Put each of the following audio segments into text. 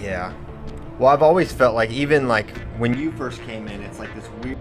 Yeah. Well, I've always felt like, even like when you first came in, it's like this weird.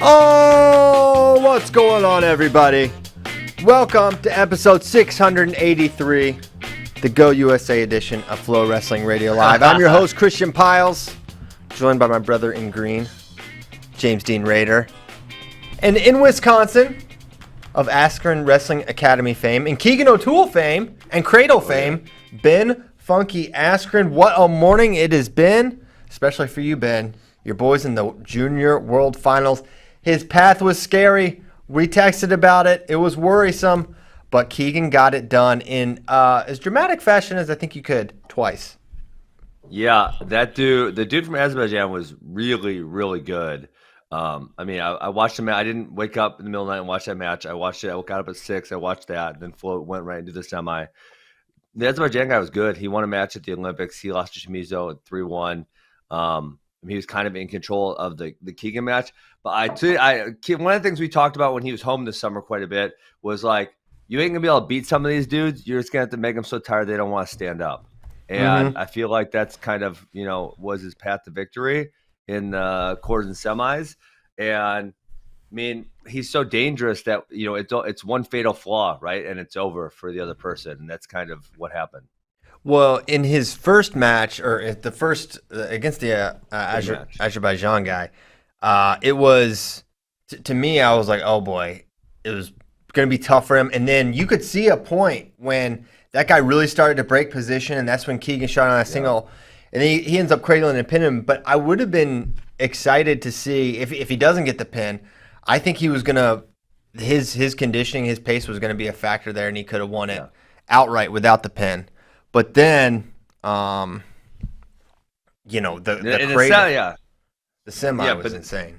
Oh, what's going on, everybody? Welcome to episode 683, the Go USA edition of FloWrestling Radio Live. I'm your host, Christian Piles, joined by my brother in green, James Dean Rader. And in Wisconsin, of Askren Wrestling Academy fame, and Keegan O'Toole fame, and Cradle fame, Ben Funky Askren. What a morning it has been, especially for you, Ben. Your boys in the Junior World Finals. His path was scary. We texted about it. It was worrisome, but Keegan got it done in as dramatic fashion as I think you could, twice. Yeah, the dude from Azerbaijan was really, really good. I watched the match. I didn't wake up in the middle of the night and watch that match. I watched it. I got up at 6. I watched that. Then went right into the semi. The Azerbaijan guy was good. He won a match at the Olympics. He lost to Shimizu at 3-1. He was kind of in control of the Keegan match. But one of the things we talked about when he was home this summer quite a bit was like, you ain't going to be able to beat some of these dudes. You're just going to have to make them so tired they don't want to stand up. And I feel like that's kind of, was his path to victory in the quarters and semis. And I mean, he's so dangerous that, it's one fatal flaw, right? And it's over for the other person. And that's kind of what happened. Well, in his first match, or the first against the Azerbaijan guy, it was, to me, I was like, oh boy, it was going to be tough for him. And then you could see a point when that guy really started to break position, and that's when Keegan shot on a single. And then he ends up cradling and pinning him. But I would have been excited to see, if he doesn't get the pin, I think he was going to, his conditioning, his pace was going to be a factor there, and he could have won it outright without the pin. But then, the semi was insane.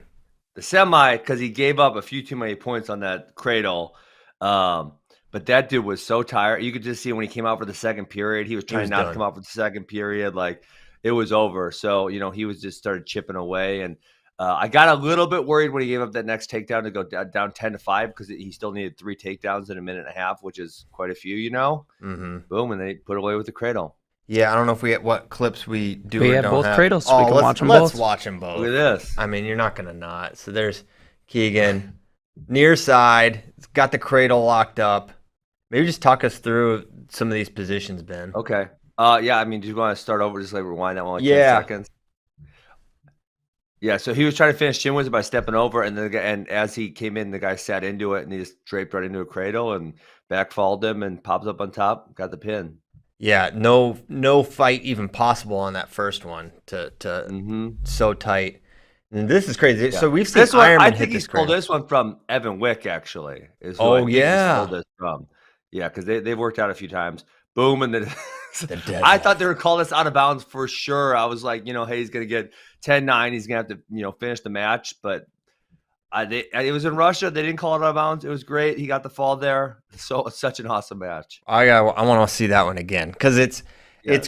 The semi, because he gave up a few too many points on that cradle. But that dude was so tired. You could just see when he came out for the second period, he was trying not to come out for the second period. Like it was over. So, he was just started chipping away. And I got a little bit worried when he gave up that next takedown to go down 10-5 because he still needed 3 takedowns in a minute and a half, which is quite a few, Mm-hmm. Boom, and they put away with the cradle. Yeah, I don't know if we get what clips we do. We or have don't both have. cradles. So we can watch them let's both. watch them both. Look at this. I mean, you're not going to not. So there's Keegan, near side, got the cradle locked up. Maybe just talk us through some of these positions, Ben. Okay. Yeah, I mean, do you want to start over? Just like rewind that one 10 seconds? Yeah, so he was trying to finish chin wizard by stepping over, and as he came in, the guy sat into it, and he just draped right into a cradle and back followed him and pops up on top, got the pin. Yeah, no fight even possible on that first one to so tight. And this is crazy. Yeah. So we've seen this one, Ironman I hit think he this stole cradle. this one from Evan Wick, actually. He stole this from. Yeah, because they've worked out a few times. Boom, and then I thought they were calling us out of bounds for sure. I was like, hey, he's going to get 10-9. He's going to have to, finish the match. But it was in Russia. They didn't call it out of bounds. It was great. He got the fall there. So it's such an awesome match. I want to see that one again because it's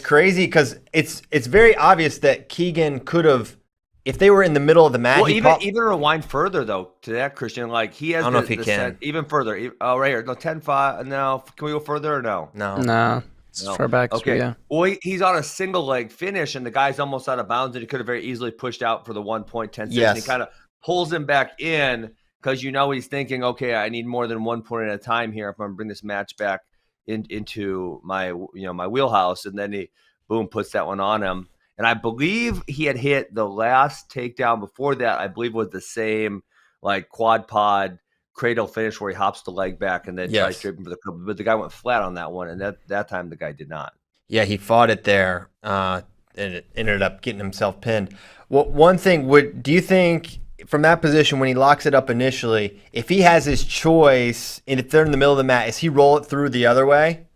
crazy because it's very obvious that Keegan could have, if they were in the middle of the match. Well, even rewind further though to that, Christian. Like he has. I don't know if he can. Even further. Oh, right here. No, 10-5. No, can we go further or no? No. It's far back. Okay. Yeah. Well, he's on a single leg finish, and the guy's almost out of bounds, and he could have very easily pushed out for the 1.10. Yes. He kind of pulls him back in because he's thinking, okay, I need more than 1 point at a time here if I'm going to bring this match back into my my wheelhouse, and then he puts that one on him. And I believe he had hit the last takedown before that. I believe was the same like quad pod cradle finish where he hops the leg back and then tries draping for the cover. But the guy went flat on that one, and that time the guy did not. Yeah, he fought it there, and it ended up getting himself pinned. Well, one thing, do you think from that position when he locks it up initially, if he has his choice and if they're in the middle of the mat, is he roll it through the other way?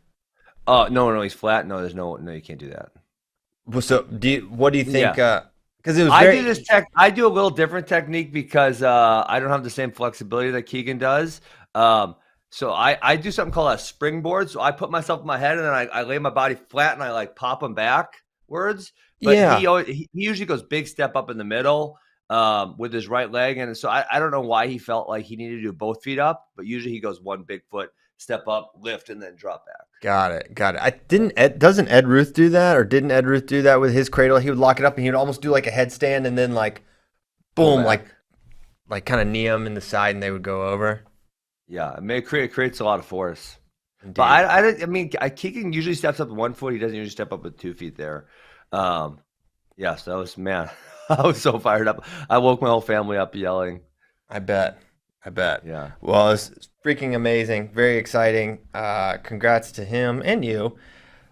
No, he's flat. No, you can't do that. So, what do you think? Yeah. Because it was I do a little different technique because I don't have the same flexibility that Keegan does. So I do something called a springboard. So I put myself in my head and then I lay my body flat and I like pop him backwards. But he usually goes big step up in the middle with his right leg. And so I don't know why he felt like he needed to do both feet up, but usually he goes one big foot, step up, lift, and then drop back. Got it. Doesn't Ed Ruth do that, or didn't Ed Ruth do that with his cradle? He would lock it up and he would almost do like a headstand and then like, boom, like kind of knee him in the side and they would go over. Yeah, it creates a lot of force. Indeed. But I mean, Keegan usually steps up with 1 foot. He doesn't usually step up with 2 feet there. Yeah, so I was so fired up. I woke my whole family up yelling. I bet. Yeah. Well, it's freaking amazing. Very exciting. Congrats to him and you.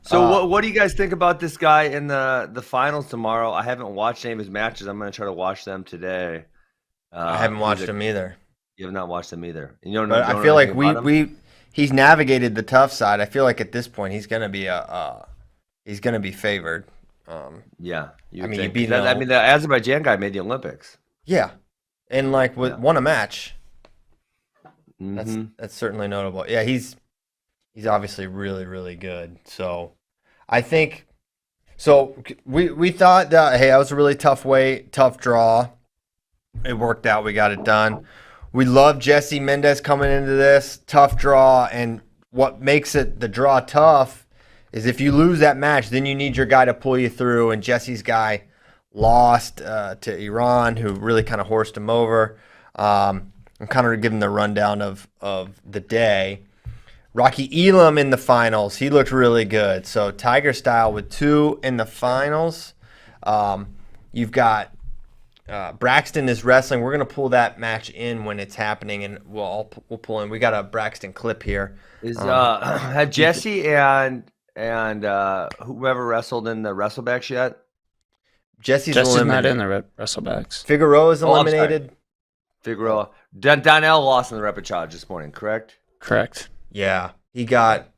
So what do you guys think about this guy in the finals tomorrow? I haven't watched any of his matches. I'm going to try to watch them today. I haven't watched them either. You have not watched them either. I feel like he's navigated the tough side. I feel like at this point he's going to be favored. Yeah. The Azerbaijan guy made the Olympics. Yeah. And won a match. Mm-hmm. That's certainly notable. Yeah, he's obviously really, really good. So I think we thought that that was a really tough draw. It worked out. We got it done. We love Jesse Mendez coming into this tough draw, and what makes the draw tough is if you lose that match, then you need your guy to pull you through. And Jesse's guy lost to Iran, who really kind of horsed him over. I'm kind of giving the rundown of the day. Rocky Elam in the finals. He looked really good. So Tiger Style with 2 in the finals. You've got Braxton is wrestling. We're going to pull that match in when it's happening, and we'll pull in. We got a Braxton clip here. Had Jesse and whoever wrestled in the Wrestlebacks yet? Jesse's eliminated. Not in the Wrestlebacks. Figueroa is eliminated. Figueroa. Donnell lost in the repechage this morning, correct? Correct. Yeah, he got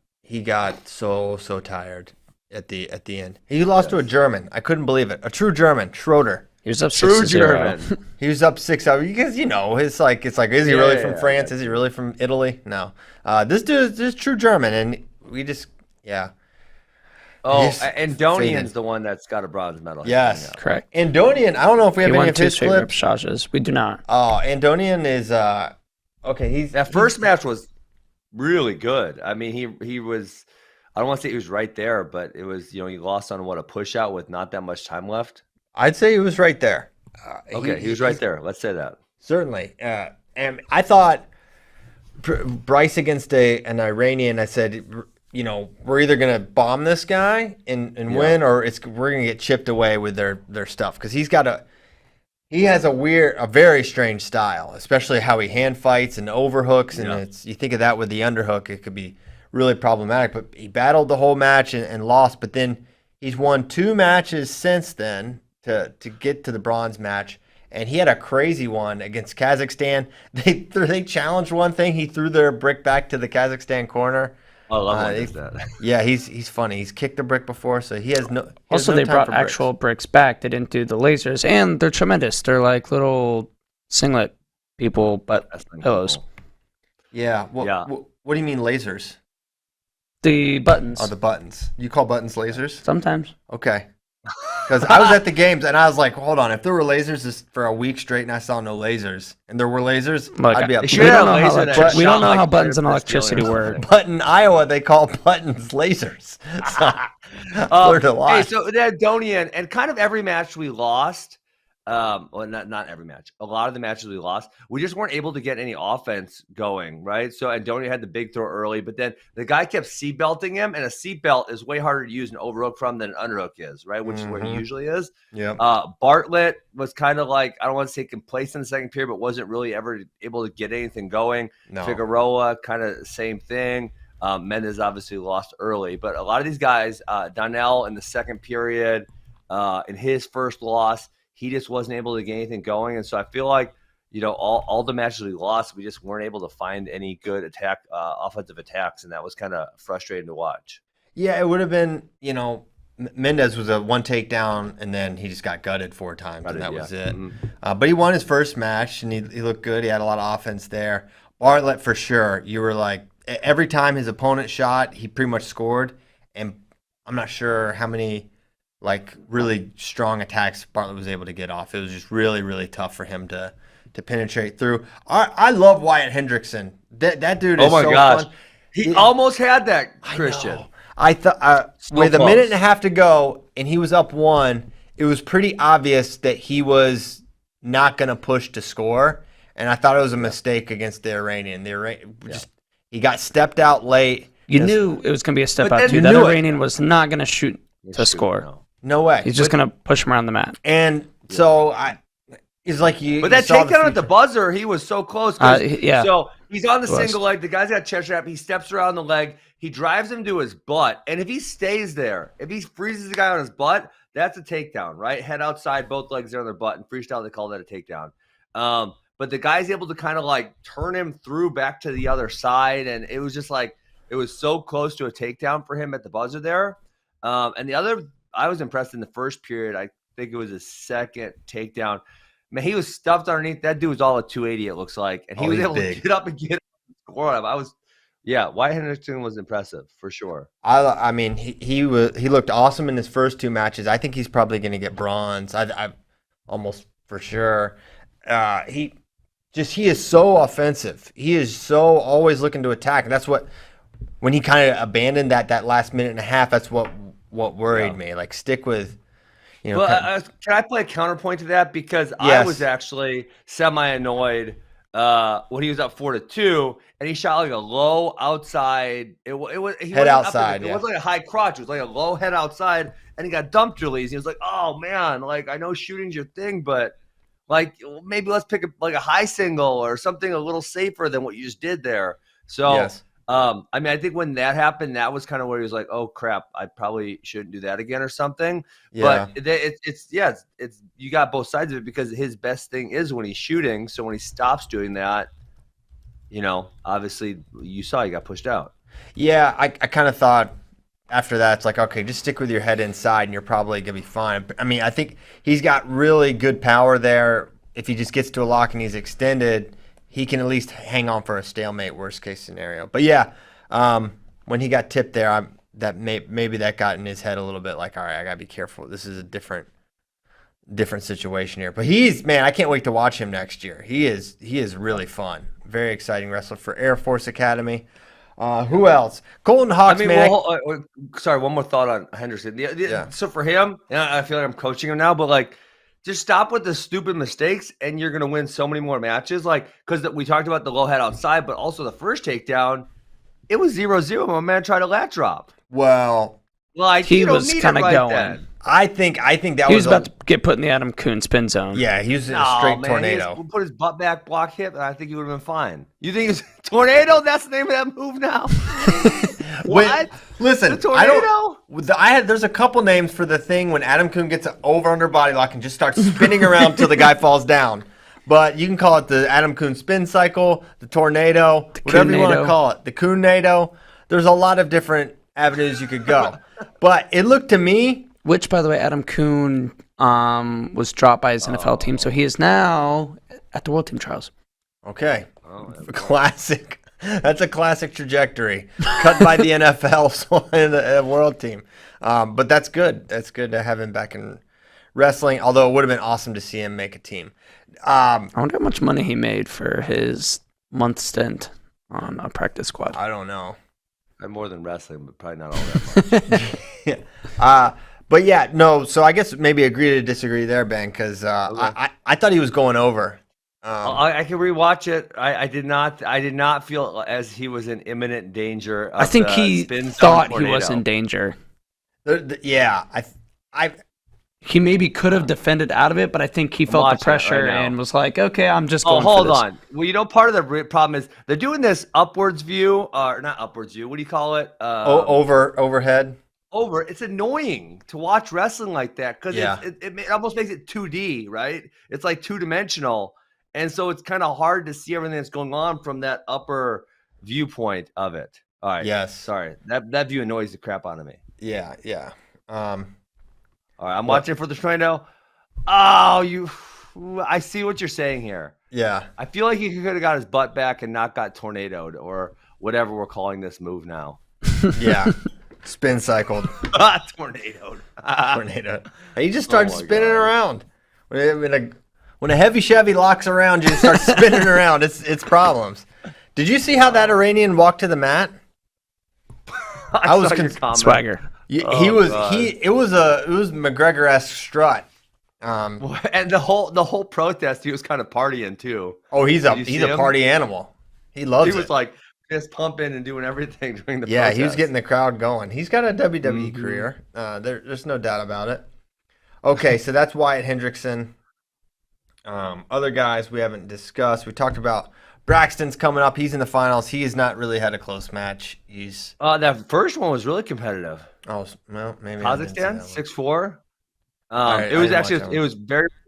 so tired at the end. He lost to a German. I couldn't believe it. A true German, Schroeder. He was up True 6-0. German. He was up 6-0 because it's like is he really from France? Is he really from Italy? No. This dude is true German, and we just Oh, Andonian's the one that's got a bronze medal. Yes, correct. Andonian. I don't know if we have any of his clips. Repchages. We do not. Oh, Andonian is okay. That first match was really good. I mean, he was. I don't want to say he was right there, but it was. He lost on a push out with not that much time left. I'd say he was right there. Okay, he was right there. Let's say that. Certainly. And I thought Bryce against an Iranian. I said, we're either gonna bomb this guy and win, or we're gonna get chipped away with their stuff because he has a very strange style, especially how he hand fights and overhooks, and you think of that with the underhook, it could be really problematic. But he battled the whole match and lost, but then he's won 2 matches since then to get to the bronze match. And he had a crazy one against Kazakhstan. They challenged one thing. He threw their brick back to the Kazakhstan corner. I love that. Yeah, he's funny. He's kicked the brick before, so he has no. Also, they brought actual bricks back. They didn't do the lasers, and they're tremendous. They're like little singlet people, but pillows. Yeah. What do you mean lasers? The buttons. Oh, the buttons. You call buttons lasers? Sometimes. Okay. Because I was at the games and I was like, hold on, if there were lasers for a week straight and I saw no lasers and there were lasers, I'd be up. We don't know how buttons and electricity work. But in Iowa, they call buttons lasers. So, hey, so the Andonian and kind of every match we lost, well, not every match. A lot of the matches we lost, we just weren't able to get any offense going, right? So Andonian had the big throw early, but then the guy kept seatbelting him, and a seatbelt is way harder to use an overhook from than an underhook is, right? Which is where he usually is. Yeah. Bartlett was kind of like, I don't want to say complacent in the second period, but wasn't really ever able to get anything going. No. Figueroa, kind of same thing. Mendez obviously lost early, but a lot of these guys, Donnell in the second period, in his first loss, he just wasn't able to get anything going. And so I feel like, all the matches we lost, we just weren't able to find any good offensive attacks. And that was kind of frustrating to watch. Yeah, it would have been, Mendez was a one takedown and then he just got gutted 4 times and that was it. Mm-hmm. But he won his first match and he looked good. He had a lot of offense there. Bartlett, for sure. You were like, every time his opponent shot, he pretty much scored. And I'm not sure how many really strong attacks Bartlett was able to get off. It was just really, really tough for him to penetrate through. I love Wyatt Hendrickson. That dude is so fun. He almost had that, Christian. I thought with a minute and a half to go and he was up 1, it was pretty obvious that he was not going to push to score. And I thought it was a mistake against the Iranian. He got stepped out late. You knew it was going to be a step out too. That Iranian was not going to shoot to score. No way. He's just going to push him around the mat. And so it's like you. But that takedown at the buzzer, he was so close. Yeah. So he's on the single leg. The guy's got chest wrap. He steps around the leg. He drives him to his butt. And if he stays there, if he freezes the guy on his butt, that's a takedown, right? Head outside, both legs are on their butt. And freestyle, they call that a takedown. But the guy's able to kind of turn him through back to the other side. And it was just it was so close to a takedown for him at the buzzer there. And the other, I was impressed in the first period. I think it was his second takedown. Man, he was stuffed underneath. That dude was all at 280, it looks like. And he was able to get up and get score on him. Wyatt Hendrickson was impressive for sure. I mean, he looked awesome in his first 2 matches. I think he's probably going to get bronze. I almost for sure. He is so offensive. He is so always looking to attack. And that's what, when he kind of abandoned that last minute and a half, that's what worried me. Stick with, Well, can I play a counterpoint to that? Because I was actually semi-annoyed when he was up 4-2, and he shot a low outside. It was head outside. It wasn't a high crotch. It was a low head outside, and he got dumped release. He was like, "Oh man, I know shooting's your thing, but maybe let's pick a high single or something a little safer than what you just did there." So. Yes. I mean, I think when that happened, that was kind of where he was like, "Oh crap, I probably shouldn't do that again" or something. Yeah. But it's you got both sides of it because his best thing is when he's shooting. So when he stops doing that, obviously you saw he got pushed out. Yeah, I kind of thought after that, it's like, okay, just stick with your head inside and you're probably going to be fine. I mean, I think he's got really good power there. If he just gets to a lock and he's extended, he can at least hang on for a stalemate, worst case scenario. But yeah, when he got tipped there, maybe that got in his head a little bit, like, all right, I got to be careful. This is a different situation here. But I can't wait to watch him next year. He is really fun. Very exciting wrestler for Air Force Academy. Who else? Colton Hawks, sorry, one more thought on Hendrickson. Yeah. So for him, I feel like I'm coaching him now, but like, just stop with the stupid mistakes, and you're gonna win so many more matches. Like, because we talked about the low head outside, but also the first takedown, it was 0-0. My man tried a lat drop. Well, like he was kind of going. Then. I think that he was about to get put in the Adam Kuhn spin zone. Yeah, he was in a straight tornado. He put his butt back, block hip, and I think he would have been fine. You think it's tornado? That's the name of that move now. What? Listen, the tornado? There's a couple names for the thing when Adam Kuhn gets an over-under body lock and just starts spinning around until the guy falls down. But you can call it the Adam Kuhn spin cycle, the tornado, whatever you want to call it, the Kuhn-nado. There's a lot of different avenues you could go. But it looked to me, which, by the way, Adam Kuhn was dropped by his NFL team, so he is now at the World Team Trials. Okay. Classic. That's a classic trajectory. Cut by the NFL in the World Team. But that's good. That's good to have him back in wrestling, although it would have been awesome to see him make a team. I wonder how much money he made for his month stint on a practice squad. I don't know. More than wrestling, but probably not all that much. Yeah. But yeah, no. So I guess maybe agree to disagree there, Ben, because I thought he was going over. I can rewatch it. I did not feel as he was in imminent danger. I think he thought he was in danger. He maybe could have defended out of it, but I think he felt the pressure and was like, okay, I'm just going for this. Hold on. Well, part of the problem is they're doing this upwards view, or not upwards view. What do you call it? Overhead. It's annoying to watch wrestling like that because it almost makes it 2D, right? It's like two-dimensional. And so it's kind of hard to see everything that's going on from that upper viewpoint of it. All right. Yes. Sorry. That view annoys the crap out of me. Yeah. All right. I'm watching for the tornado. Oh, I see what you're saying here. Yeah. I feel like he could have got his butt back and not got tornadoed or whatever we're calling this move now. Yeah. Spin cycled. Tornadoed. Tornado. He just started spinning around. When a heavy Chevy locks around you and starts spinning around, it's problems. Did you see how that Iranian walked to the mat? I was swagger. It was McGregor-esque strut. And the whole protest, he was kind of partying too. Oh, he's a party animal. He loves it. He was like just pumping and doing everything during the protest. Yeah, he was getting the crowd going. He's got a WWE career. There's no doubt about it. Okay, so that's Wyatt Hendrickson. Other guys we haven't discussed. We talked about Braxton's coming up. He's in the finals. He has not really had a close match. That first one was really competitive. Oh, well, maybe Kazakhstan 6-4.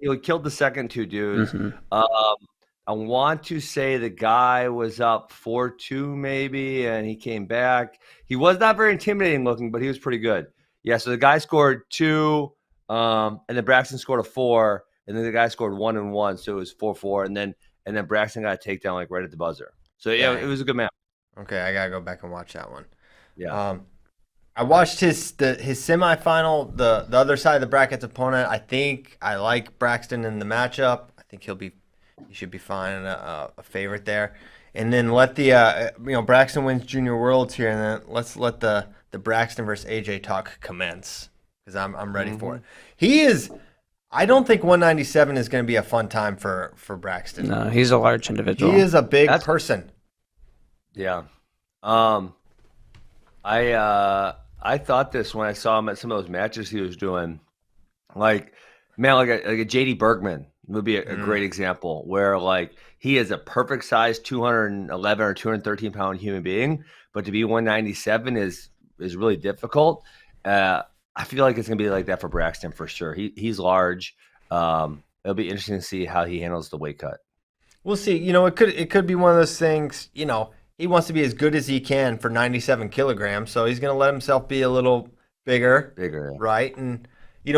He killed the second two dudes. Mm-hmm. I want to say the guy was up 4-2 maybe, and he came back. He was not very intimidating looking, but he was pretty good. Yeah, so the guy scored 2, and then Braxton scored a 4. And then the guy scored 1 and 1, so it was 4-4. And then Braxton got a takedown like right at the buzzer. So yeah, it was a good match. Okay, I gotta go back and watch that one. Yeah. I watched his semifinal, the other side of the bracket's opponent. I think I like Braxton in the matchup. I think he should be fine and a favorite there. And then let Braxton wins Junior Worlds here, and then let's let the Braxton versus AJ talk commence because I'm ready for it. He is. I don't think 197 is going to be a fun time for Braxton. No, he's a large individual. He is a big person. Yeah. I thought this when I saw him at some of those matches he was doing. Like a JD Bergman would be a great example where like he is a perfect size 211 or 213 pound human being, but to be 197 is really difficult. I feel like it's going to be like that for Braxton for sure. He's large. It'll be interesting to see how he handles the weight cut. We'll see. It could be one of those things, he wants to be as good as he can for 97 kilograms, so he's going to let himself be a little bigger. Bigger, yeah. Right? And,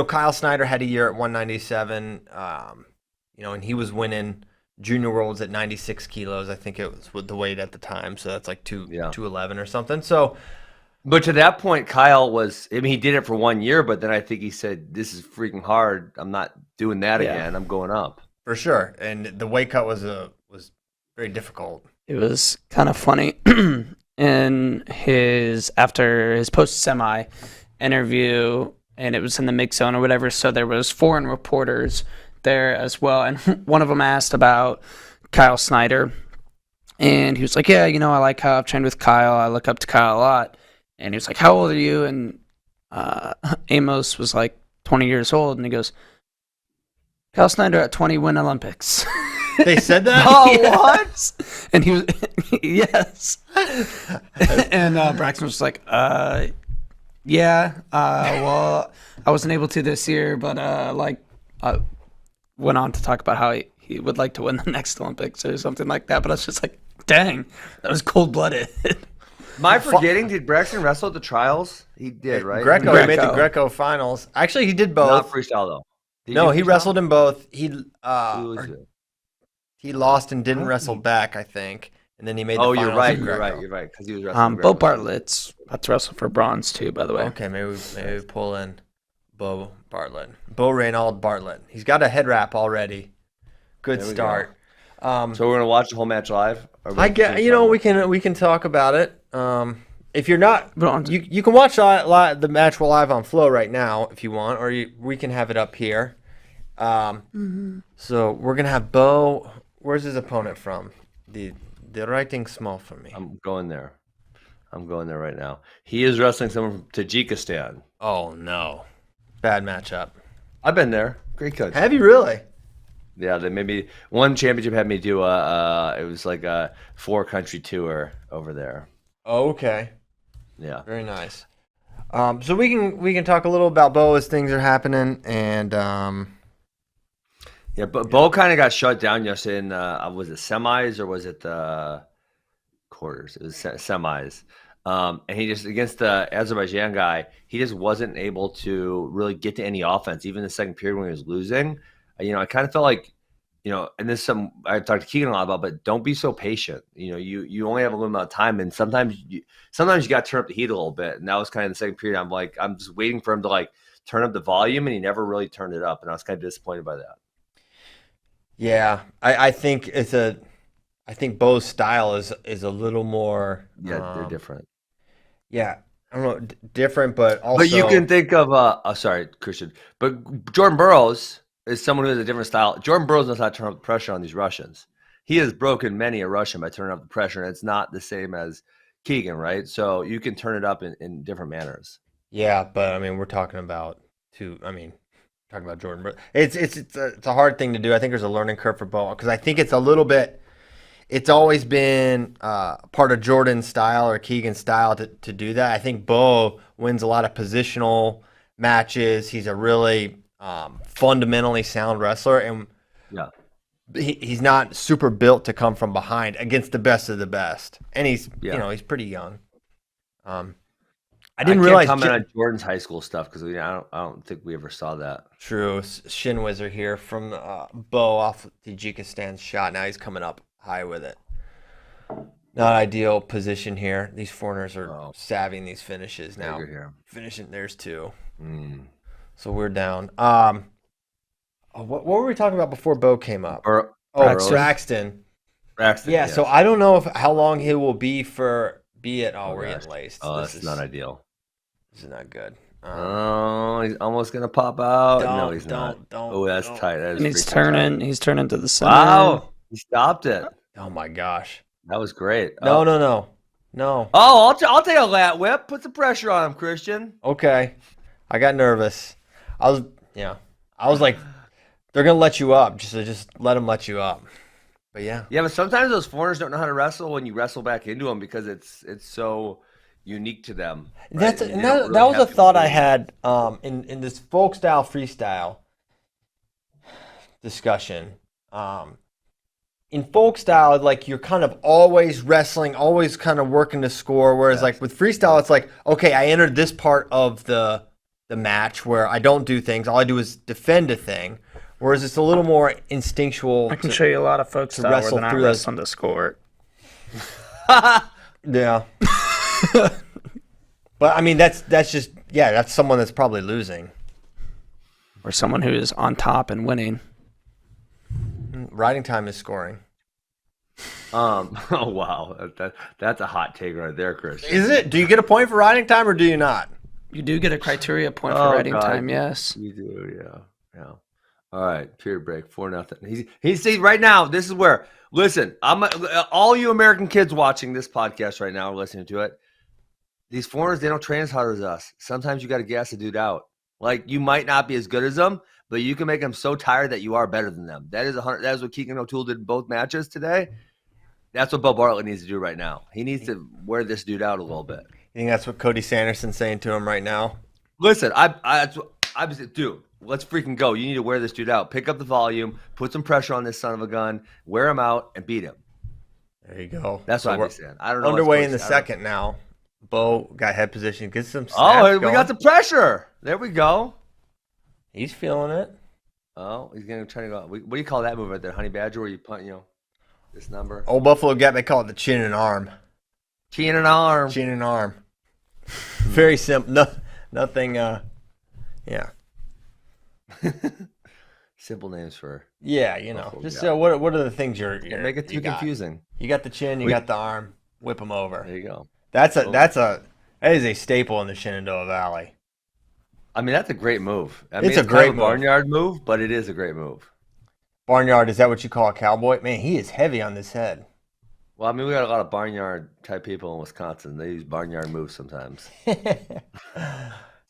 Kyle Snyder had a year at 197, and he was winning Junior Worlds at 96 kilos. I think it was with the weight at the time, so that's like 211 or something. So, but to that point, Kyle he did it for 1 year, but then I think he said, this is freaking hard. I'm not doing that again. I'm going up. For sure. And the weight cut was very difficult. It was kind of funny in after his post-semi interview, and it was in the mix zone or whatever, so there was foreign reporters there as well, and one of them asked about Kyle Snyder, and he was like, yeah, I like how I've trained with Kyle, I look up to Kyle a lot, and he was like, how old are you? And Amos was like 20 years old, and he goes, Kyle Snyder at 20 win Olympics. They said that? Oh, yes. What? And he was, yes. And Braxton was like, yeah, well, I wasn't able to this year, but went on to talk about how he would like to win the next Olympics or something like that. But I was just like, dang, that was cold-blooded. Am I forgetting? Did Braxton wrestle at the trials? He did, right? Greco. He made the Greco finals. Actually, he did both. Not freestyle, though. He wrestled in both. He lost and didn't wrestle back, I think. And then he made the finals. You're right. Because he was wrestling. Bo Bartlett's about to wrestle for bronze, too, by the way. Okay, maybe we pull in Bo Bartlett. Bo Reynald Bartlett. He's got a head wrap already. Good start. So we're gonna watch the whole match live. I get. We can talk about it. If you're not, you can watch the match live on Flow right now if you want, or we can have it up here. So we're gonna have Bo. Where's his opponent from? The writing small for me. I'm going there right now. He is wrestling someone from Tajikistan. Oh no, bad matchup. I've been there. Great coach. Have you really? Yeah, they maybe one championship had me do it was like a 4-country tour over there. Oh, okay. Yeah. Very nice. So we can talk a little about Bo as things are happening, and but Bo kind of got shut down yesterday in was it semis or was it the quarters? It was semis. And he just, against the Azerbaijan guy, he just wasn't able to really get to any offense, even the second period when he was losing. I kind of felt like, and this is something I talked to Keegan a lot about, but don't be so patient. You only have a limited amount of time, and sometimes you got to turn up the heat a little bit. And that was kind of the second period. I'm just waiting for him to turn up the volume, and he never really turned it up, and I was kind of disappointed by that. Yeah, I think I think Bo's style is a little more. Yeah, they're different. Yeah, I don't know, different, but also. But you can think of sorry, Christian, but Jordan Burroughs is someone who has a different style. Jordan Burroughs knows how to turn up the pressure on these Russians. He has broken many a Russian by turning up the pressure, and it's not the same as Keegan, right? So you can turn it up in different manners. Yeah, but we're talking about talking about Jordan Burroughs. It's a hard thing to do. I think there's a learning curve for Bo because I think it's a little bit. It's always been part of Jordan's style or Keegan's style to do that. I think Bo wins a lot of positional matches. He's a really fundamentally sound wrestler, and he's not super built to come from behind against the best of the best. And he's he's pretty young. I didn't realize comment on Jordan's high school stuff because I don't think we ever saw that. True, Shin Wizard here from Bo off Tajikistan's shot. Now he's coming up high with it. Not ideal position here. These foreigners are savvying these finishes now. Here. Finishing, there's two. So we're down. What were we talking about before Bo came up? Braxton. Braxton. Yeah. Yes. So I don't know how long he will be at Orient laced. Oh, that's not ideal. This is not good. He's almost gonna pop out. No, he's not. Oh, that's tight. That is he's turning. Tight. He's turning to the center. Wow. He stopped it. Oh my gosh. That was great. No. Oh, I'll take a lat whip. Put some pressure on him, Christian. Okay. I got nervous. I was like, they're gonna let you up. Just let them let you up. But yeah. Yeah, but sometimes those foreigners don't know how to wrestle when you wrestle back into them because it's so unique to them. Right? That was a thought I had in this folk style freestyle discussion. in folk style, like you're kind of always wrestling, always kind of working to score. Whereas like with freestyle, it's like, okay, I entered this part of the match where I don't do things. All I do is defend a thing. Whereas it's a little more instinctual. I can show you a lot of folk style where they're not wrestling to score. Yeah. But I mean, that's just, that's someone that's probably losing. Or someone who is on top and winning. Riding time is scoring. Oh wow, that's a hot take right there, Chris. Is it? Do you get a point for riding time or do you not? You do get a criteria point for riding time, yes. You do, yeah. All right, period break, 4-0. He's right now. This is where. Listen, all you American kids watching this podcast right now, listening to it. These foreigners, they don't train as hard as us. Sometimes you got to gas a dude out. Like, you might not be as good as them, but you can make them so tired that you are better than them. That is what Keegan O'Toole did in both matches today. That's what Bo Bartlett needs to do right now. He needs to wear this dude out a little bit. You think that's what Cody Sanderson's saying to him right now? Listen, I dude, let's freaking go. You need to wear this dude out. Pick up the volume, put some pressure on this son of a gun, wear him out, and beat him. There you go. That's what I'm saying. I don't know. Underway in the second now. Bo got head position, gets some snaps we going. got the pressure. There we go. He's feeling it. Oh, he's going to try to go. What do you call that move right there? Honey Badger, where you punt, this number? Old Buffalo Gap, they call it the chin and arm. Chin and arm. Chin and arm. Very simple. Nothing, yeah. Simple names for. Yeah, just what are the things you're make it too confusing. You got the chin, you got the arm. Whip them over. There you go. That is a staple in the Shenandoah Valley. I mean, that's a great move. It's a great barnyard move, but it is a great move. Barnyard, is that what you call a cowboy? Man, he is heavy on this head. Well, I mean, we got a lot of barnyard type people in Wisconsin. They use barnyard moves sometimes.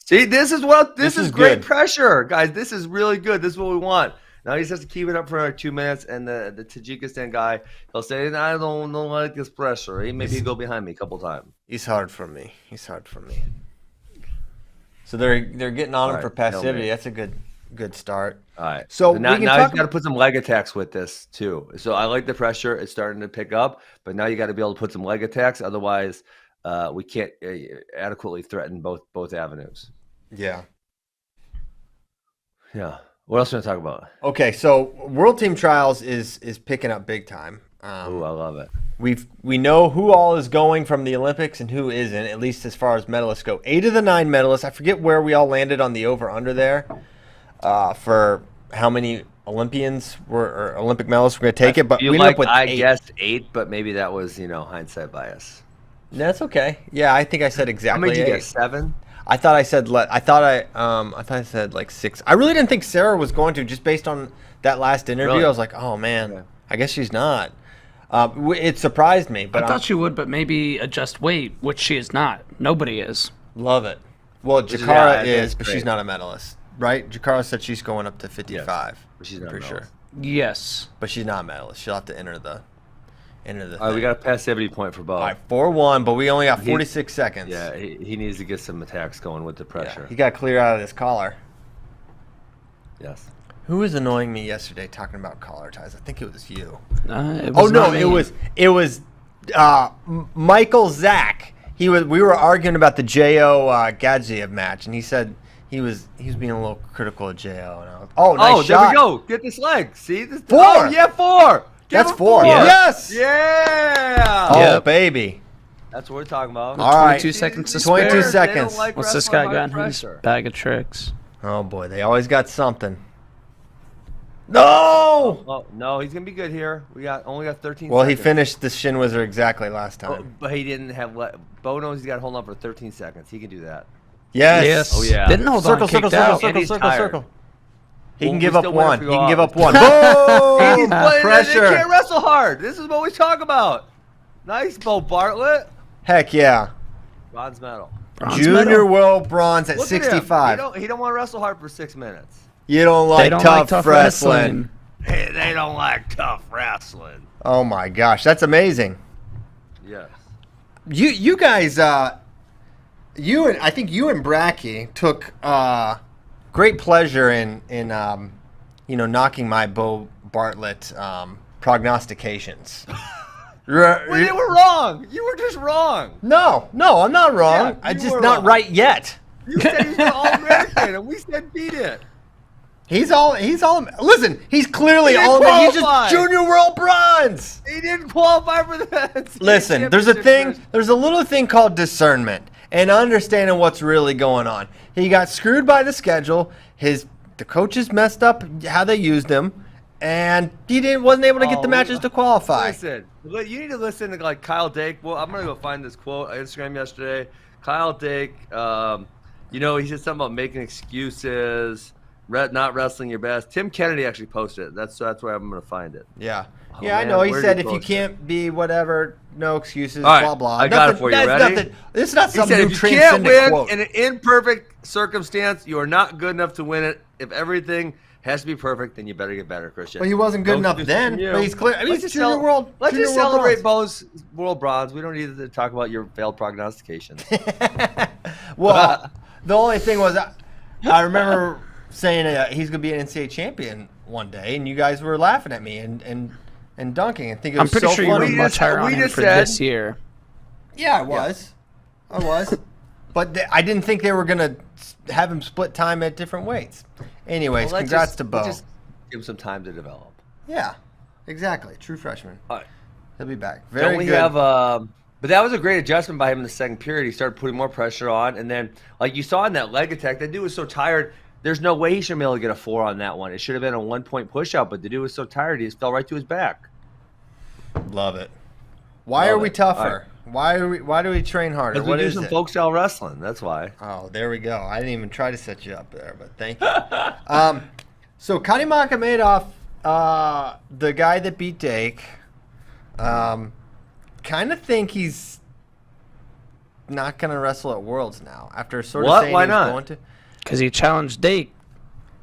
See, this is great good. pressure, guys. This is really good. This is what we want. Now he just has to keep it up for 2 minutes, and the Tajikistan guy, he'll say, I don't like this pressure. Maybe he'll go behind me a couple times. He's hard for me. So they're getting on him for passivity. That's a good start. All right. So now he's got to put some leg attacks with this too. So I like the pressure. It's starting to pick up, but now you got to be able to put some leg attacks. Otherwise, we can't adequately threaten both avenues. Yeah. Yeah. What else are we going to talk about? Okay, so World Team Trials is picking up big time. Oh, I love it. We know who all is going from the Olympics and who isn't, at least as far as medalists go. 8 of the 9 medalists. I forget where we all landed on the over-under there for how many Olympians or Olympic medalists were going to take it. But we ended up with 8. I guessed 8, but maybe that was hindsight bias. That's okay. Yeah, I think I said exactly. How many did you 8. get? 7. I thought I said I said like 6. I really didn't think Sarah was going to, just based on that last interview. Really? I was like, oh man, yeah. I guess she's not. It surprised me, but I thought she would, but maybe adjust weight, which she is not. Nobody is. Love it. Well, Jakara is, but she's not a medalist, right? Jakara said she's going up to 55. Yes, but she's not for sure. Yes, but she's not a medalist. She'll have to enter the. All right, we got a passivity point for Bo. All right, 4-1, but we only got 46 seconds. Yeah, he needs to get some attacks going with the pressure. Yeah, he got clear out of this collar. Yes. Who was annoying me yesterday talking about collar ties? I think it was you. It was Michael Zach. We were arguing about the Jo Gadzhiev match, and he said he was being a little critical of Jo. Nice shot. There we go. Get this leg. See this? 4. Oh yeah, 4. That's 4. Yeah. Yes. Yeah. Oh baby. That's what we're talking about. All right. 22 seconds to 22 spare. seconds. What's this guy got in his bag of tricks? Oh boy, they always got something. No! Oh, no, he's gonna be good here. We only got 13 Well, seconds. he finished the Shin Wizard exactly last time. But he didn't have Bo knows he's got to hold on for 13 seons. He can do that. Yes. Oh yeah. Didn't hold on. Kicked out. Circle. He can Well, give we up still win if one. we He go can give off. up one. Boom! They Pressure. can't wrestle hard. This is what we talk about. Nice, Bo Bartlett. Heck yeah. Bronze medal. Junior world bronze at Look at him. 65. He don't want to wrestle hard for 6 minutes. You don't like tough wrestling. Hey, they don't like tough wrestling. Oh my gosh, that's amazing. Yes. You guys, I think you and Bracky took great pleasure in knocking my Bo Bartlett prognostications. Well, you were wrong. You were just wrong. No, I'm not wrong. Yeah, I'm you just were not wrong. right yet. You said he's an All-American, and we said beat it. He's all. Listen, he's clearly He didn't all. He's just qualify. junior world bronze. He didn't qualify for the Listen, there's a little thing called discernment and understanding what's really going on. He got screwed by the schedule. The coaches messed up how they used him, and he wasn't able to get the matches to qualify. Listen, you need to listen to like Kyle Dake. Well, I'm gonna go find this quote on Instagram yesterday. Kyle Dake, he said something about making excuses, not wrestling your best. Tim Kennedy actually posted it. That's where I'm gonna find it. Yeah. Oh, Yeah, I man, know. He where said did if he you post can't be whatever, no excuses, All right, blah, blah. I got it for you. Ready? It's not He something said, new if you can't win quote. in an imperfect circumstance, you are not good enough to win it. If everything has to be perfect, then you better get better, Christian. Well, he wasn't good Don't enough do then, something new. but he's clear. I mean, Let's he's just junior world. Let's junior just world celebrate bronze. Bo's world bronze. We don't need to talk about your failed prognostications. Well, the only thing was, I remember saying he's going to be an NCAA champion one day, and you guys were laughing at me and dunking. I think it was I'm pretty so sure you funny. were much higher on him for this year. Yeah, I was. But I didn't think they were going to have him split time at different weights. Anyways, congrats to Bo. Just give him some time to develop. Yeah, exactly. True freshman. All right. He'll be back. Don't Very we good. have but that was a great adjustment by him in the second period. He started putting more pressure on, and then like you saw in that leg attack, that dude was so tired. There's no way he should be able to get a 4 on that one. It should have been a 1-point push out, but the dude was so tired he just fell right to his back. Love it. Why are we tougher? Why do we train harder? Because we do some folk style wrestling. That's why. Oh, there we go. I didn't even try to set you up there, but thank you. So Kani Makamedov, the guy that beat Dake, kind of think he's not going to wrestle at Worlds now. After sort of saying Why he was not? going to. Because he challenged Dake.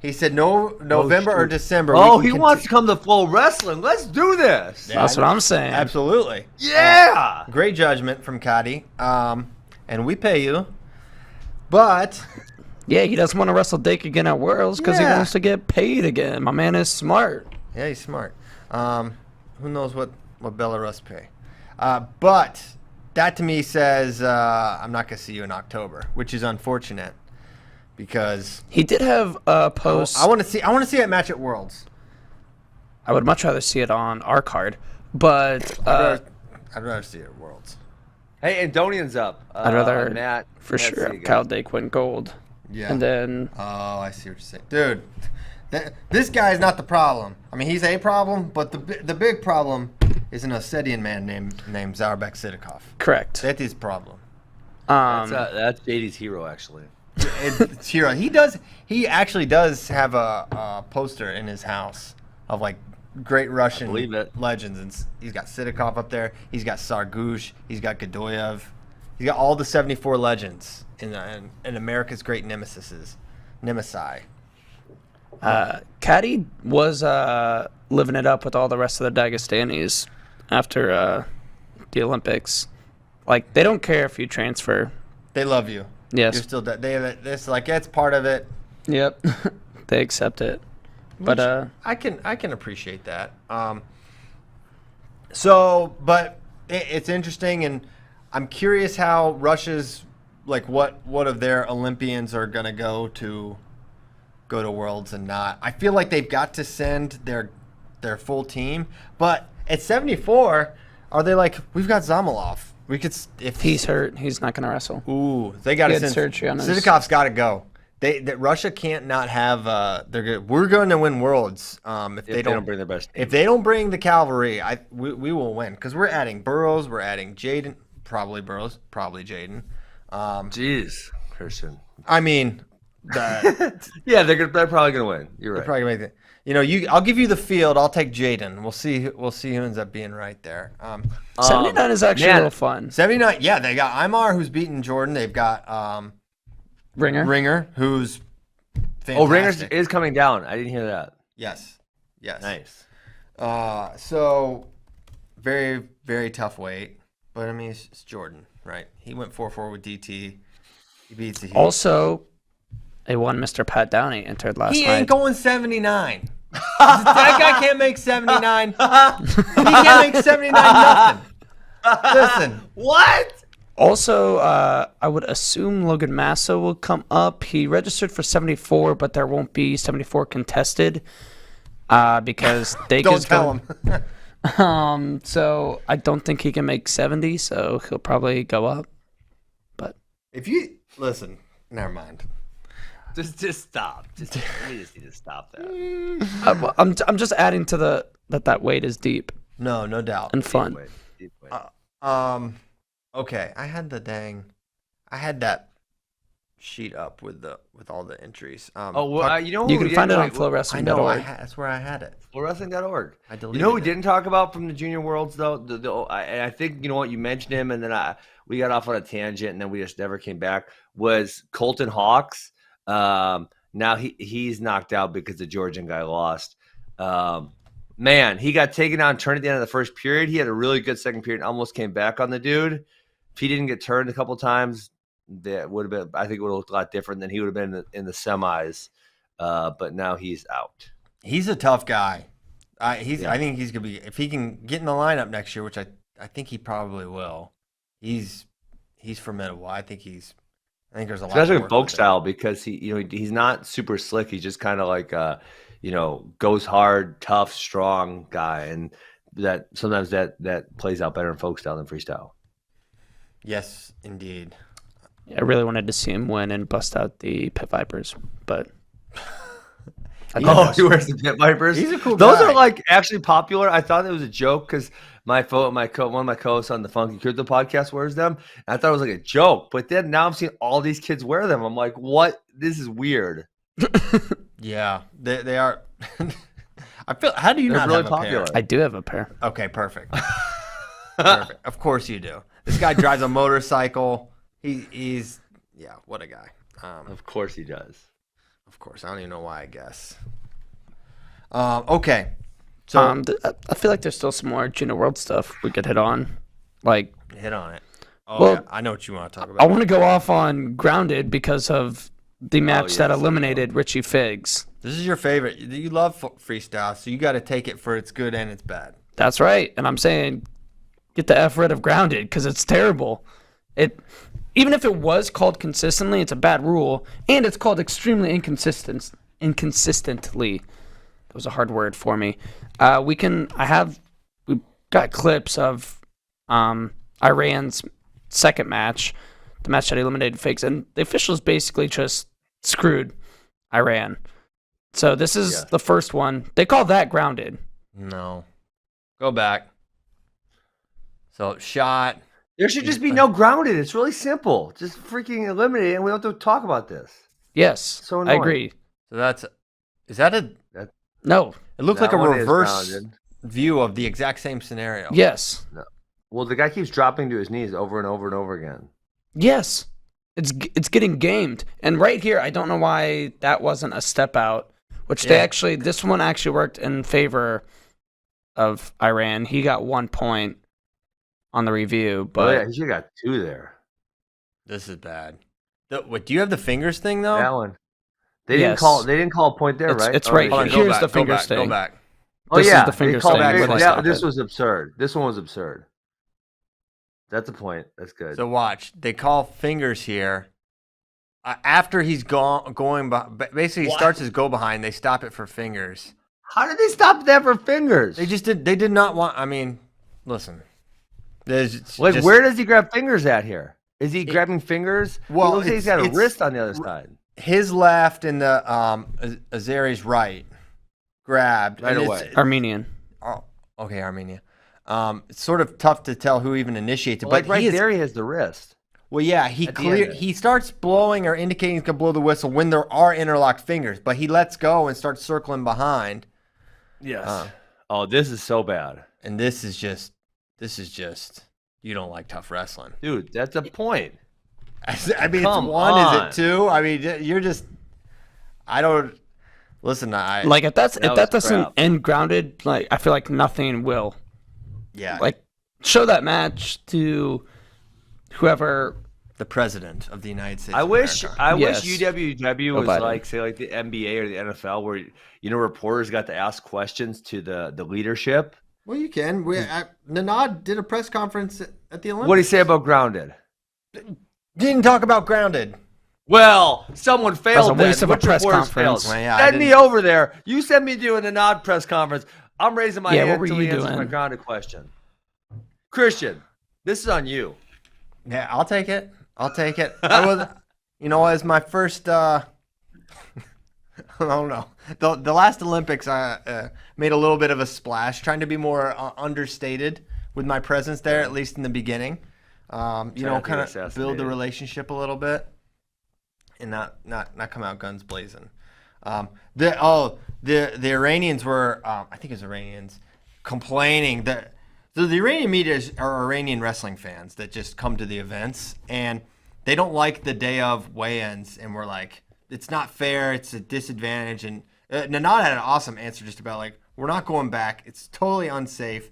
He said November or December. Oh, he wants to come to FloWrestling. Let's do this. Yeah, That's what I'm saying. Absolutely. Yeah. Great judgment from Kadi. And we pay you. But Yeah, he doesn't want to wrestle Dake again at Worlds because he wants to get paid again. My man is smart. yeah, he's smart. Who knows what Belarus pay. But that to me says I'm not going to see you in October, which is unfortunate because He did have a post. I want to see that match at Worlds. I would much rather see it on our card, but I'd rather see it at Worlds. Hey, Andonian's up. I'd rather, Matt. for Matt sure, Seagan. Kyle Dake win gold. Yeah. And then Oh, I see what you're saying. Dude, this guy is not the problem. I mean, he's a problem, but the big problem is an Ossetian man named Zaurbek Sidikov. correct. That is the problem. That's JD's hero, actually. It's hero. He actually does have a poster in his house of like great Russian believe it. legends, and he's got Sidikov up there. He's got Sargush. He's got Godoyev. He's got all the 74 legends in America's great nemesi. Caddy was living it up with all the rest of the Dagestanis after the Olympics. Like, they don't care if you transfer. They love you. Yes. You're still this like it's part of it. Yep. They accept it. But I can appreciate that. But it's interesting, and I'm curious how Russia's like what of their Olympians are gonna go to Worlds and not. I feel like they've got to send their full team, but at 74, are they like we've got Zamolov? We could if he's hurt, he's not going to wrestle. Ooh, they got to He had send surgery on his- Sidikov's got to go. That Russia can't not have. They're good. We're going to win Worlds if they don't bring their best team. If they don't bring the cavalry, we will win because we're adding Burrows, we're adding Jaden, probably Burrows, probably Jaden. Jeez, Christian. I mean, Yeah, they're probably gonna win. You're right. probably make it. I'll give you the field. I'll take Jaden. We'll see who ends up being right there. 79 is actually a little fun. 79. Yeah, they got Imar who's beating Jordan. They've got Ringer. who's fantastic. Oh, Ringer is coming down. I didn't hear that. Yes. Nice. So very, very tough weight. But I mean, it's Jordan, right? He went 4-4 with DT. He beats the Heat. Also, a one Mr. Pat Downey entered last He night. ain't going 79. That guy can't make 79. He can't make 79 nothing. Listen. What? Also, I would assume Logan Massa will come up. He registered for 74, but there won't be 74 contested because Don't Dake's tell him. So I don't think he can make 70, so he'll probably go up. But If you listen, never mind. Just stop. We just need to stop that. I'm just adding to that weight is deep No doubt. and fun. Deep weight. Okay, I had that sheet up with all the entries. You know what You we can find it didn't on talk- I know. FlowWrestling.org. That's where I had it. FloWrestling.org. I deleted You know, we it. didn't talk about from the Junior Worlds though. I think you know what you mentioned him, and then we got off on a tangent, and then we just never came back. Was Colton Hawks? Now he's knocked out because the Georgian guy lost. Man, he got taken out and turned at the end of the first period. He had a really good second period, and almost came back on the dude. If he didn't get turned a couple times, that would have been. I think it would have looked a lot different. Than he would have been in the semis. But now he's out. He's a tough guy. I think he's gonna be, if he can get in the lineup next year, which I think he probably will. He's formidable. I think there's a lot. Especially to in work folk with style because he's not super slick. He's just kind of like goes hard, tough, strong guy, and that sometimes that plays out better in folk style than freestyle. Yes, indeed. I really wanted to see him win and bust out the Pit Vipers, but He wears the Pit Vipers. He's a cool Those guy. are like actually popular. I thought it was a joke because one of my co-hosts on the Funky Crypto podcast wears them. And I thought it was like a joke, but then now I'm seeing all these kids wear them. I'm like, what? This is weird. Yeah, they are. I feel. How do you They're not really have popular. a pair? I do have a pair. Okay, perfect. Perfect. Of course you do. This guy drives a motorcycle. He's what a guy. Of course he does. Of course, I don't even know why. I guess. Okay, so I feel like there's still some more Junior World stuff we could hit on. Like, hit on it. Oh, Well, yeah, I know what you want to talk I about. want to go off on Grounded because of the match that yes, eliminated Richie Figs. This is your favorite. You love freestyle, so you got to take it for its good and its bad. That's right. And I'm saying get the F rid of Grounded because it's terrible. Even if it was called consistently, it's a bad rule. And it's called extremely inconsistently. That was a hard word for me. We've got clips of Iran's second match, the match that eliminated Figs, and the officials basically just screwed Iran. So this is the first one. They call that Grounded. No, go back. So shot. There should just be no Grounded. It's really simple. Just freaking eliminate it, and we don't have to talk about this. Yes, So I annoying. agree. So is that a? No. It looked like a That one is reverse Grounded. view of the exact same scenario. Yes. Well, the guy keeps dropping to his knees over and over and over again. Yes. It's getting gamed. And right here, I don't know why that wasn't a step out, which this one actually worked in favor of Iran. He got 1 point on the review, but He should have got 2 there. This is bad. What, do you have the fingers thing though? That one. They Yes. didn't call a point there, right? It's right Hold on, here. go Here's back, the go fingers back, Go thing. back. Oh This is yeah, the finger they called thing back- where they yeah, stop this it. was absurd. This one was absurd. That's a point. That's good. So watch. They call fingers here. After he's going, basically he starts his go behind. They stop it for fingers. How did they stop that for fingers? They just did. They did not want. I mean, listen. Where does he grab fingers at here? Is he grabbing fingers? well, It looks like he's got a it's- wrist on the other side. His left and the Azari's right grabbed Right and away. Armenian. Oh, okay, Armenia. It's sort of tough to tell who even initiates it, Like but right he is, there, he has the wrist. well, yeah, he At the end of it. he starts blowing or indicating he's gonna blow the whistle when there are interlocked fingers, but he lets go and starts circling behind. Yes. Oh, this is so bad, And this is just you don't like tough wrestling. dude. That's a point. I mean, Come it's one, on. is it two? I mean, you're just. I don't listen. Like if that was doesn't crap. end Grounded, like I feel like nothing will. Yeah. Like show that match to whoever the president of the United States. I of wish America. Yes. UWW was Biden. like, say, like the NBA or the NFL, where reporters got to ask questions to the leadership. Well, you can. Nanad did a press conference at the Olympics. What do you say about Grounded? Didn't talk about Grounded. Well, someone failed. That's a waste then. of a Which press reporters conference. failed? Well, yeah, Send me over there. You send me doing a nod press conference. I'm raising my hand what were until he you answers my doing? Grounded question. Christian, this is on you. Yeah, I'll take it. I was, as my first. I don't know. The last Olympics, I made a little bit of a splash, trying to be more understated with my presence there, at least in the beginning. Kind of build the relationship a little bit, and not come out guns blazing. The Iranians were, I think it was Iranians, complaining that. So the Iranian media are Iranian wrestling fans that just come to the events, and they don't like the day of weigh-ins, and we're like, it's not fair, it's a disadvantage. And Nanad had an awesome answer just about like, we're not going back, it's totally unsafe.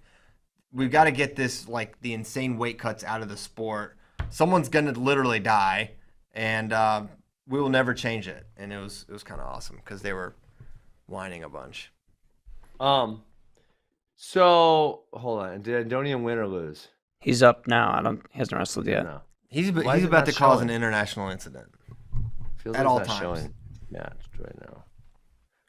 We've got to get this, like, the insane weight cuts out of the sport. Someone's gonna literally die, and we will never change it. And it was kind of awesome because they were whining a bunch. So hold on. Did Andonian win or lose? He's up now. He hasn't wrestled yet. No. He's Why is it about not to cause showing? an international incident. Feels At like all it's not times. showing match right now.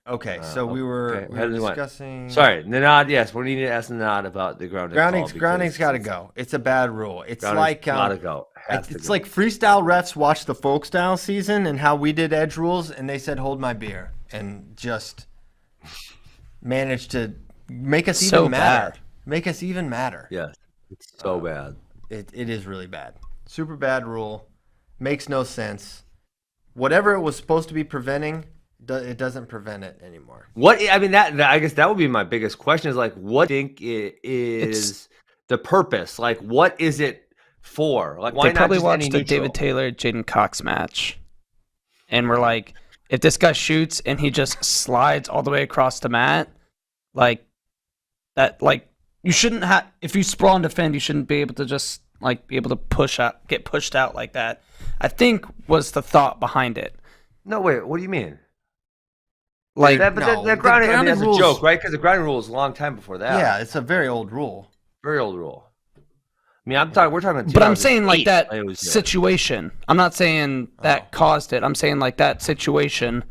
Okay, so we were How did we want? discussing. Sorry, Nanad. Yes, we need to ask Nanad about the grounding. Grounding's got to go. It's a bad rule. It's like gotta go. it's like freestyle refs watch the folk style season and how we did edge rules, and they said hold my beer and just managed to make us So even matter. bad. Make us even matter. Yes, it's so bad. It is really bad. Super bad rule. Makes no sense. Whatever it was supposed to be preventing, it doesn't prevent it anymore. What I mean, that I guess that would be my biggest question is like, what do you think is the purpose? Like, what is it for? Like, why They not probably just watched any the neutral? David Taylor Jaden Cox match, and we're like, if this guy shoots and he just slides all the way across the mat, like that, like you shouldn't have. If you sprawl and defend, you shouldn't be able to just like be able to get pushed out like that. I think was the thought behind it. No, wait. What do you mean? Like That grounding, I mean, that's rules- a joke, right? Because the grounding rule is a long time before that. Yeah, it's a very old rule. Very old rule. I mean, we're talking about But I'm saying like 2008, that it was, situation. I'm not saying that caused it. I'm saying like that situation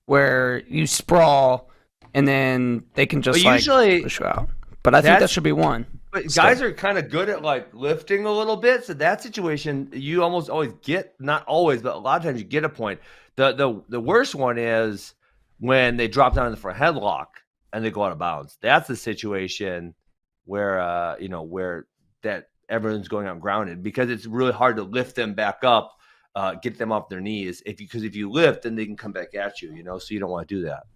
where you sprawl and then they can just But usually like push you out. But I think that that's- should be one. But guys are kind of good at like lifting a little bit. So that situation, you almost always get, not always, but a lot of times you get a point. The worst one is when they drop down in the front headlock and they go out of bounds. That's the situation where where that everyone's going out grounded, because it's really hard to lift them back up, get them off their knees. Because if you lift, then they can come back at you. So you don't want to do that.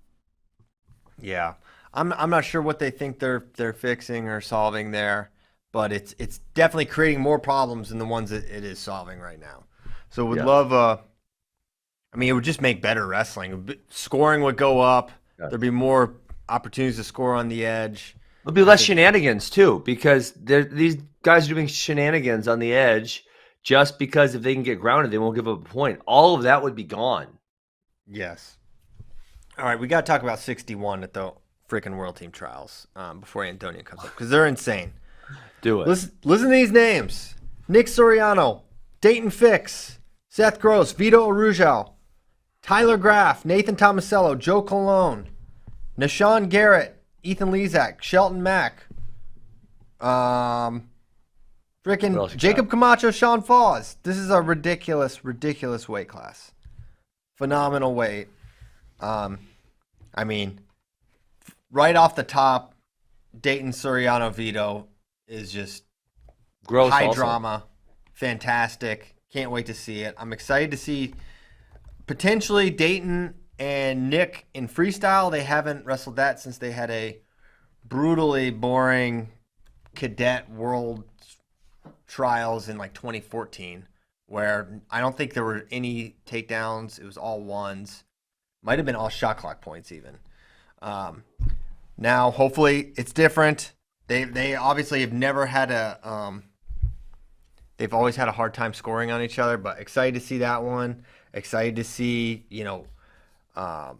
Yeah. I'm not sure what they think they're fixing or solving there, but it's definitely creating more problems than the ones that it is solving right now. So would love I mean, it would just make better wrestling. Scoring would go up. Yeah. There'd be more opportunities to score on the edge. There'll be less shenanigans too, because these guys are doing shenanigans on the edge just because if they can get grounded, they won't give up a point. All of that would be gone. Yes. All right, we got to talk about 61 at the freaking World Team Trials before Andonian comes up, because they're insane. Do it. Listen to these names: Nick Soriano, Dayton Fix, Seth Gross, Vito Arujal, Tyler Graff, Nathan Tomasello, Joe Colon, Nashawn Garrett, Ethan Lezak, Shelton Mack, What freaking else you Jacob Camacho, Sean Foss. This is a ridiculous weight class. Phenomenal weight. I mean, right off the top, Dayton Soriano Vito is just Gross high also. drama, fantastic. Can't wait to see it. I'm excited to see potentially Dayton and Nick in freestyle. They haven't wrestled that since they had a brutally boring cadet world trials in like 2014, where I don't think there were any takedowns. It was all ones. Might have been all shot clock points even. Now, hopefully, it's different. They obviously have never had they've always had a hard time scoring on each other, but excited to see that one. Excited to see,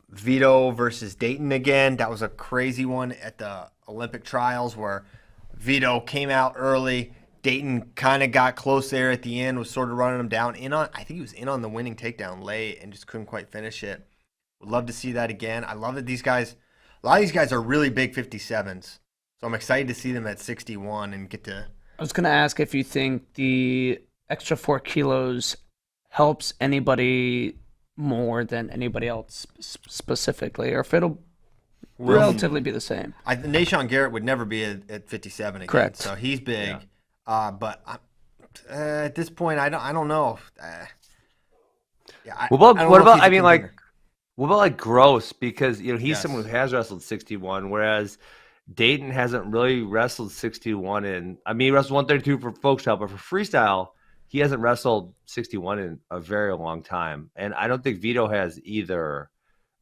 Vito versus Dayton again. That was a crazy one at the Olympic trials where Vito came out early. Dayton kind of got close there at the end, was sort of running him down. I think he was in on the winning takedown late and just couldn't quite finish it. Would love to see that again. I love that a lot of these guys are really big 57s. So I'm excited to see them at 61 and get to. I was going to ask if you think the extra 4 kilos helps anybody more than anybody else specifically, or if it'll relatively be the same. Nashon Garrett would never be at 57 again. Correct. So he's big. Yeah. But at this point, I don't know. What about Gross? Because he's someone who has wrestled 61, whereas Dayton hasn't really wrestled 61 he wrestled 132 for folk style, but for freestyle, he hasn't wrestled 61 in a very long time. And I don't think Vito has either.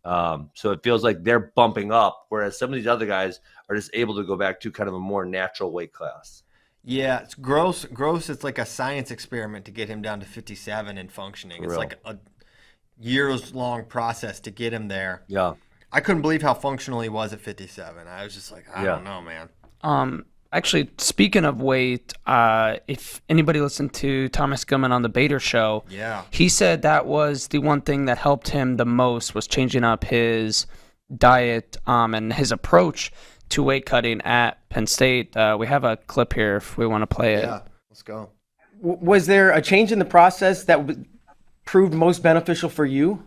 So it feels like they're bumping up, whereas some of these other guys are just able to go back to kind of a more natural weight class. Yeah, it's gross. It's like a science experiment to get him down to 57 and functioning. It's like a years-long process to get him there. Yeah. I couldn't believe how functional he was at 57. I was just like, I don't know, man. Actually, speaking of weight, if anybody listened to Thomas Gilman on the Bader show, he said that was the one thing that helped him the most was changing up his diet and his approach to weight cutting at Penn State. We have a clip here if we want to play it. Yeah, let's go. Was there a change in the process that proved most beneficial for you?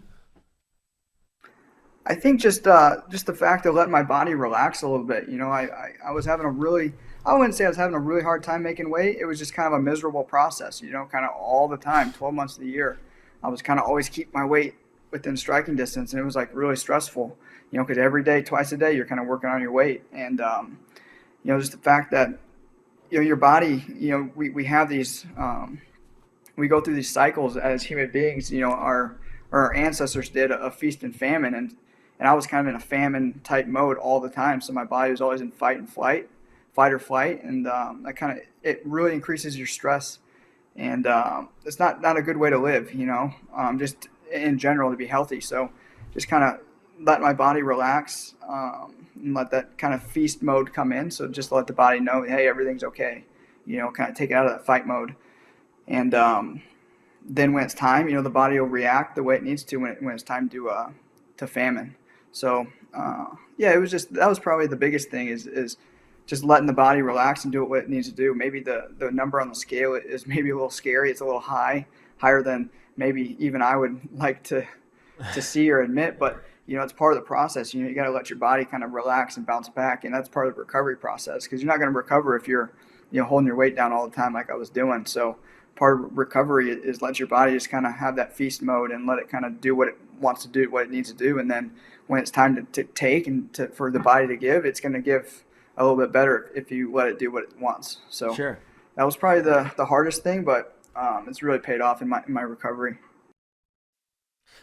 I think just the fact of letting my body relax a little bit. I was having I wouldn't say I was having a really hard time making weight. It was just kind of a miserable process, kind of all the time, 12 months of the year. I was kind of always keep my weight within striking distance, and it was like really stressful, because every day, twice a day, you're kind of working on your weight. And, just the fact that, your body, we have these, we go through these cycles as human beings. Our ancestors did a feast and famine, and I was kind of in a famine type mode all the time. So my body was always in fight or flight, and it really increases your stress, and it's not a good way to live, just in general to be healthy. So just kind of let my body relax and let that kind of feast mode come in. So just let the body know, hey, everything's okay, kind of take it out of that fight mode. And then when it's time, the body will react the way it needs to when it's time to famine. So that was probably the biggest thing is just letting the body relax and do what it needs to do. Maybe the number on the scale is maybe a little scary. It's a little higher than maybe even I would like to see or admit, but it's part of the process. You got to let your body kind of relax and bounce back, and that's part of the recovery process, because you're not going to recover if you're holding your weight down all the time like I was doing. So part of recovery is let your body just kind of have that feast mode and let it kind of do what it wants to do, what it needs to do, and then when it's time to take and for the body to give, it's going to give a little bit better if you let it do what it wants. So sure. That was probably the hardest thing, but it's really paid off in my recovery.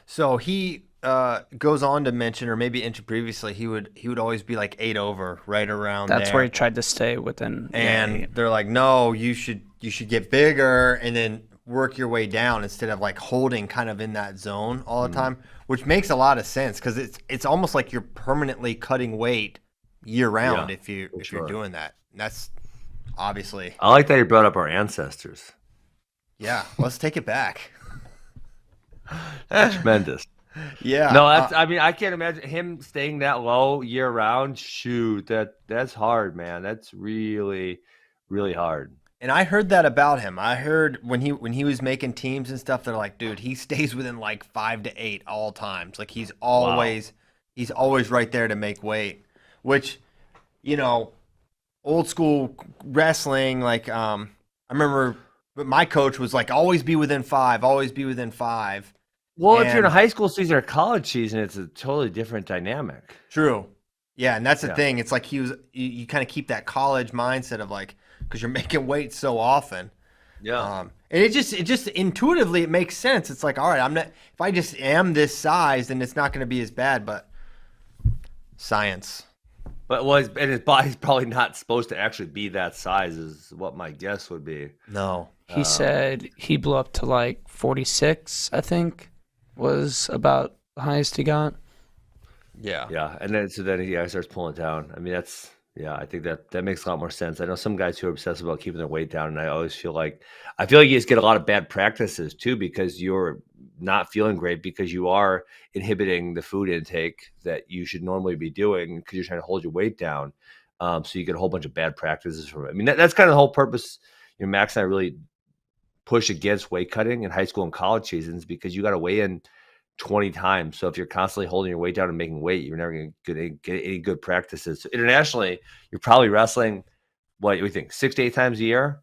So he goes on to mention, or maybe inch previously, he would always be like 8 over, right around That's there. where he tried to stay within. And they're like, no, you should get bigger and then work your way down instead of like holding kind of in that zone all the time, which makes a lot of sense because it's almost like you're permanently cutting weight year round if you're doing that. And that's obviously. I like that you brought up our ancestors. Yeah, let's take it back. That's tremendous. Yeah. No, I can't imagine him staying that low year round. Shoot, that's hard, man. That's really, really hard. And I heard that about him. I heard when he was making teams and stuff, they're like, dude, he stays within like 5 to 8 all times. Like he's always right there to make weight, which, old school wrestling, like I remember my coach was like, always be within 5, always be within 5. Well, if you're in a high school season or college season, it's a totally different dynamic. True. Yeah, and that's the thing. It's like you kind of keep that college mindset of like, because you're making weight so often. Yeah. And it just intuitively it makes sense. It's like, all right, if I just am this size, then it's not going to be as bad. But science. But his body's probably not supposed to actually be that size, is what my guess would be. No. He said he blew up to like 46, I think, was about the highest he got. Yeah. Yeah, and then he starts pulling it down. I mean, I think that makes a lot more sense. I know some guys who are obsessed about keeping their weight down, and I feel like you just get a lot of bad practices too because you're not feeling great because you are inhibiting the food intake that you should normally be doing because you're trying to hold your weight down. So you get a whole bunch of bad practices from it. I mean, that's kind of the whole purpose. Max and I really push against weight cutting in high school and college seasons because you got to weigh in 20 times. So if you're constantly holding your weight down and making weight, you're never going to get any good practices. So internationally, you're probably wrestling, what do you think, 6 to 8 times a year?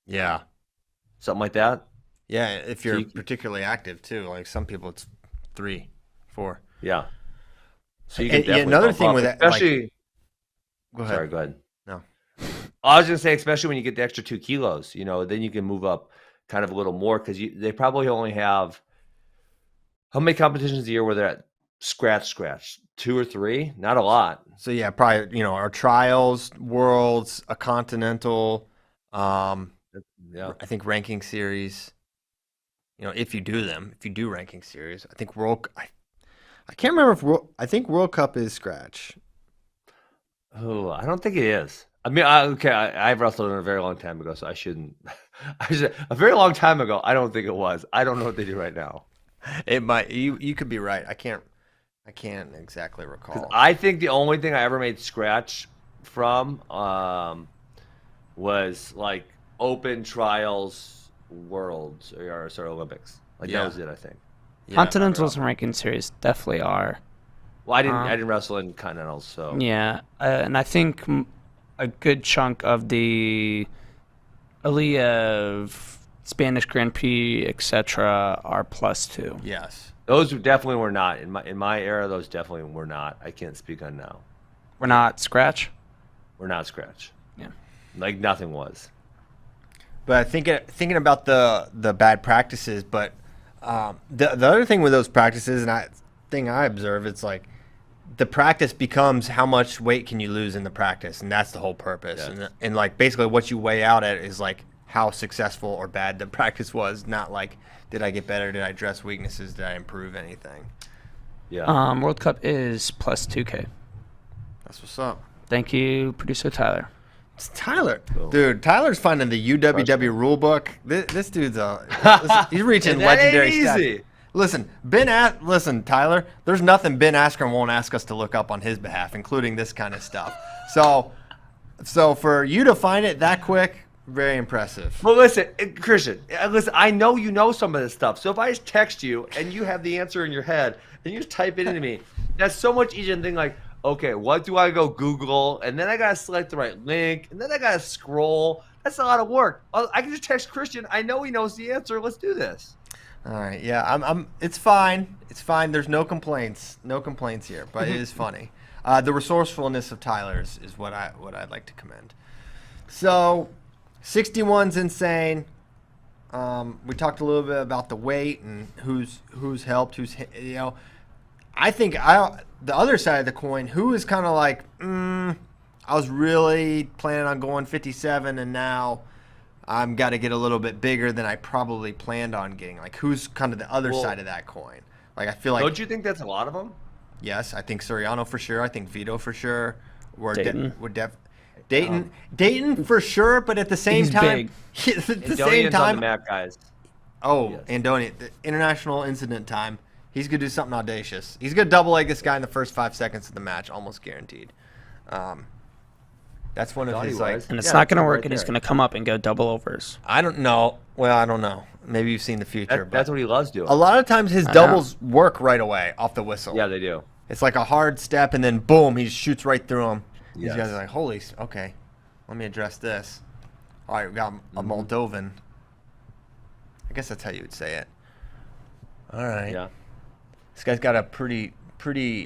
Yeah. Something like that? Yeah, if you're particularly active too. Like some people, it's 3, 4. Yeah. So you And can definitely another bump thing up, with that, especially. Go ahead. Sorry, go ahead. No. I was going to say, especially when you get the extra 2 kilos, then you can move up kind of a little more because they probably only have how many competitions a year where they're at scratch? 2 or 3? Not a lot. So yeah, probably our trials, worlds, a continental, Yeah. I think ranking series. If you do ranking series, I think I can't remember if I think World Cup is scratch. Oh, I don't think it is. I mean, I've wrestled in a very long time ago, so I shouldn't. A very long time ago, I don't think it was. I don't know what they do right now. It might. You could be right. I can't exactly recall. I think the only thing I ever made scratch from was like open trials, worlds, or Olympics. Like that was it. I think. Yeah, Continentals and ranking series definitely are. Well, I didn't wrestle in continentals, so Yeah, and I think a good chunk of the Aliyev, Spanish Grand Prix, etc., are +2. Yes. those definitely were not in my era. Those definitely were not. I can't speak on now. We're not scratch. We're not scratch. Yeah. Like nothing was. But thinking about the bad practices, but the other thing with those practices, and I observe, it's like the practice becomes how much weight can you lose in the practice, and that's the whole purpose. Yes. And like basically what you weigh out at is like how successful or bad the practice was, not like did I get better, did I address weaknesses, did I improve anything. Yeah. World Cup is +2K. That's what's up. Thank you, producer Tyler. It's Tyler. Cool. Dude, Tyler's finding the UWW rule book. This dude's he's reaching And that ain't legendary easy. stats. Listen, Tyler, there's nothing Ben Askren won't ask us to look up on his behalf, including this kind of stuff. So for you to find it that quick, very impressive. Well, listen, Christian, I know you know some of this stuff. So if I just text you and you have the answer in your head and you just type it into me, that's so much easier than like, okay, what do I go Google? And then I got to select the right link. And then I got to scroll. That's a lot of work. I can just text Christian. I know he knows the answer. Let's do this. All right, yeah, it's fine. It's fine. There's no complaints. No complaints here, but it is funny. The resourcefulness of Tyler's is what I'd like to commend. So, 61's insane. We talked a little bit about the weight and who's helped, I think the other side of the coin, who is kind of like, I was really planning on going 57 and now I'm got to get a little bit bigger than I probably planned on getting. Like, who's kind of the other side of that coin? Like, I feel like. Don't you think that's a lot of them? Yes, I think Soriano for sure. I think Vito for sure. Dayton. Dayton for sure, but at the same He's time. big. At the Andonian's same on time. the map, guys. Oh, Yes. Andonian. The international incident time. He's going to do something audacious. He's going to double leg this guy in the first 5 seconds of the match, almost guaranteed. That's one of Thought he his, was. like, And it's Yeah, not going to right work, and he's there. going to come up and go double overs. I don't know. Well, I don't know. Maybe you've seen the future. That's but what he loves doing. a lot of times his I know. doubles work right away off the whistle. Yeah, they do. It's like a hard step, and then boom, he just shoots right through him. These Yes. guys are like, holy, okay, let me address this. All right, we got a Moldovan. I guess that's how you would say it. All right. Yeah. This guy's got a pretty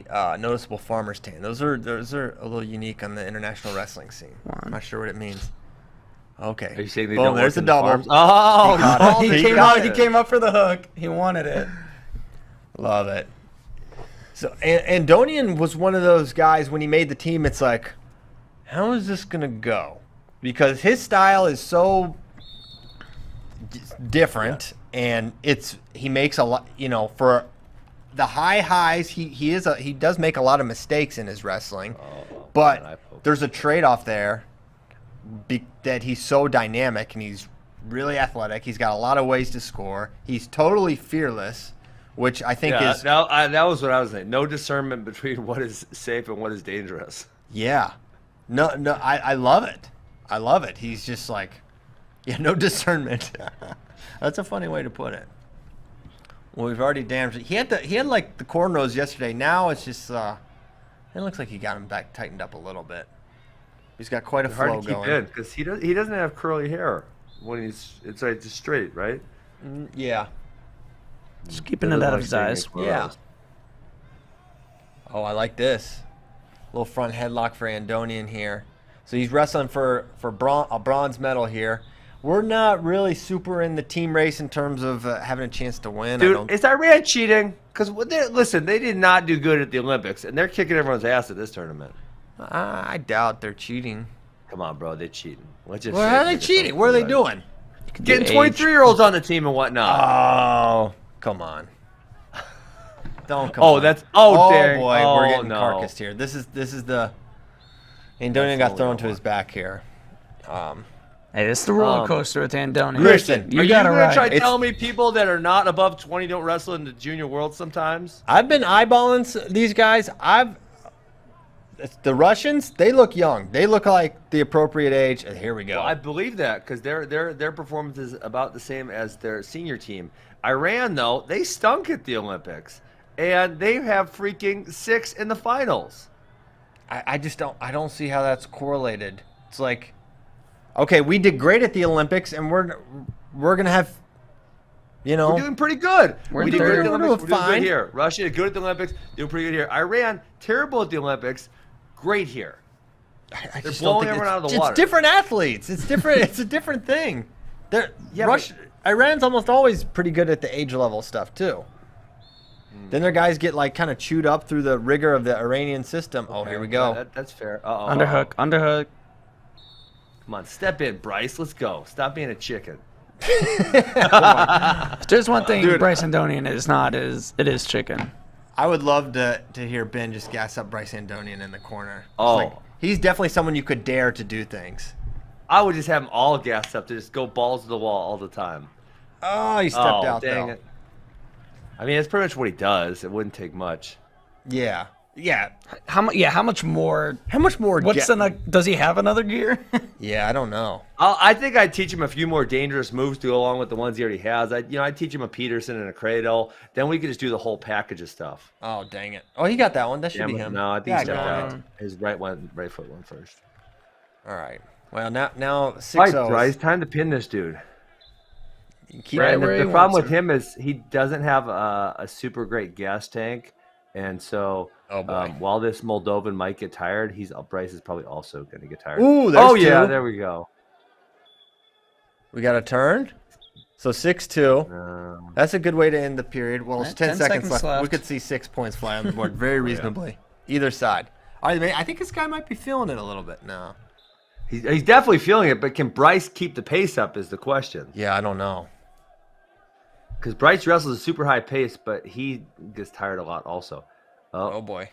noticeable farmer's tan. Those are a little unique on the international wrestling scene. I'm not sure what it means. Okay. Are you saying they Boom, don't there's work the in the double. farms? Oh, got it. He came up for the hook. He wanted it. Love it. So Andonian was one of those guys when he made the team. It's like, how is this gonna go? Because his style is so different, and he makes a lot. For the highs, he does make a lot of mistakes in his wrestling, but there's a trade-off there that he's so dynamic and he's really athletic. He's got a lot of ways to score. He's totally fearless, which I think is that was what I was saying. No discernment between what is safe and what is dangerous. Yeah. No, I love it. I love it. He's just like, no discernment. That's a funny way to put it. Well, we've already damaged it. He had like the cornrows yesterday. Now it's just it looks like he got him back tightened up a little bit. He's got quite a flow hard to keep going. in because he doesn't have curly hair when it's like just straight, right? Yeah. Just keeping it out of his eyes. Yeah. Oh, I like this. Little front headlock for Andonian here. So he's wrestling for a bronze medal here. We're not really super in the team race in terms of having a chance to win. Dude, is Iran cheating? Because listen, they did not do good at the Olympics, and they're kicking everyone's ass at this tournament. I doubt they're cheating. Come on, bro, they're cheating. How are they cheating? What are they doing? Getting 23-years-olds on the team and whatnot. Oh, come on. Don't come on. Dang. Boy, we're getting no. carcassed here. This is the Andonian got thrown to his back here. Hey, this is the roller coaster with Andonian. Christian, you got it right. Try telling me people that are not above 20 don't wrestle in the junior world sometimes? I've been eyeballing these guys. The Russians, they look young. They look like the appropriate age. And here we go. Well, I believe that because their performance is about the same as their senior team. Iran, though, they stunk at the Olympics, and they have freaking 6 in the finals. I just don't see how that's correlated. It's like, okay, we did great at the Olympics, and we're gonna have, We're doing pretty good. We're We did good at the doing Olympics. We're doing fine. good here. Russia good at the Olympics. Doing pretty good here. Iran terrible at the Olympics. Great here. I They're just blowing don't think everyone out of the water. It's different athletes. It's different. It's a different thing. Iran's almost always pretty good at the age level stuff too. Then their guys get like kind of chewed up through the rigor of the Iranian system. Oh, here we go. That's fair. Underhook. Come on, step in, Bryce. Let's go. Stop being a chicken. If there's one thing Bryce Andonian is not, it is chicken. I would love to hear Ben just gas up Bryce Andonian in the corner. Oh. He's definitely someone you could dare to do things. I would just have them all gassed up to just go balls to the wall all the time. Oh, he stepped out dang though. it. I mean, it's pretty much what he does. It wouldn't take much. Yeah. How much more? How much more? Does he have another gear? Yeah, I don't know. I think I'd teach him a few more dangerous moves to go along with the ones he already has. I'd teach him a Peterson and a cradle. Then we could just do the whole package of stuff. Oh, dang it. Oh, he got that one. That should be him. No, I think he stepped got it. out. His right foot went first. All right. Well, now 6-0. All right, Bryce, time to pin this dude. Right where he the problem wants with him is he doesn't have a super great gas tank. And so while this Moldovan might get tired, Bryce is probably also going to get tired. Ooh, there's two. There we go. We got a turn. So 6-2. That's a good way to end the period. Well, it's 10 seconds left. We could see 6 points fly on the board very reasonably. Either side. I think this guy might be feeling it a little bit now. He's definitely feeling it, but can Bryce keep the pace up is the question. Yeah, I don't know. Because Bryce wrestles a super high pace, but he gets tired a lot also. Oh boy.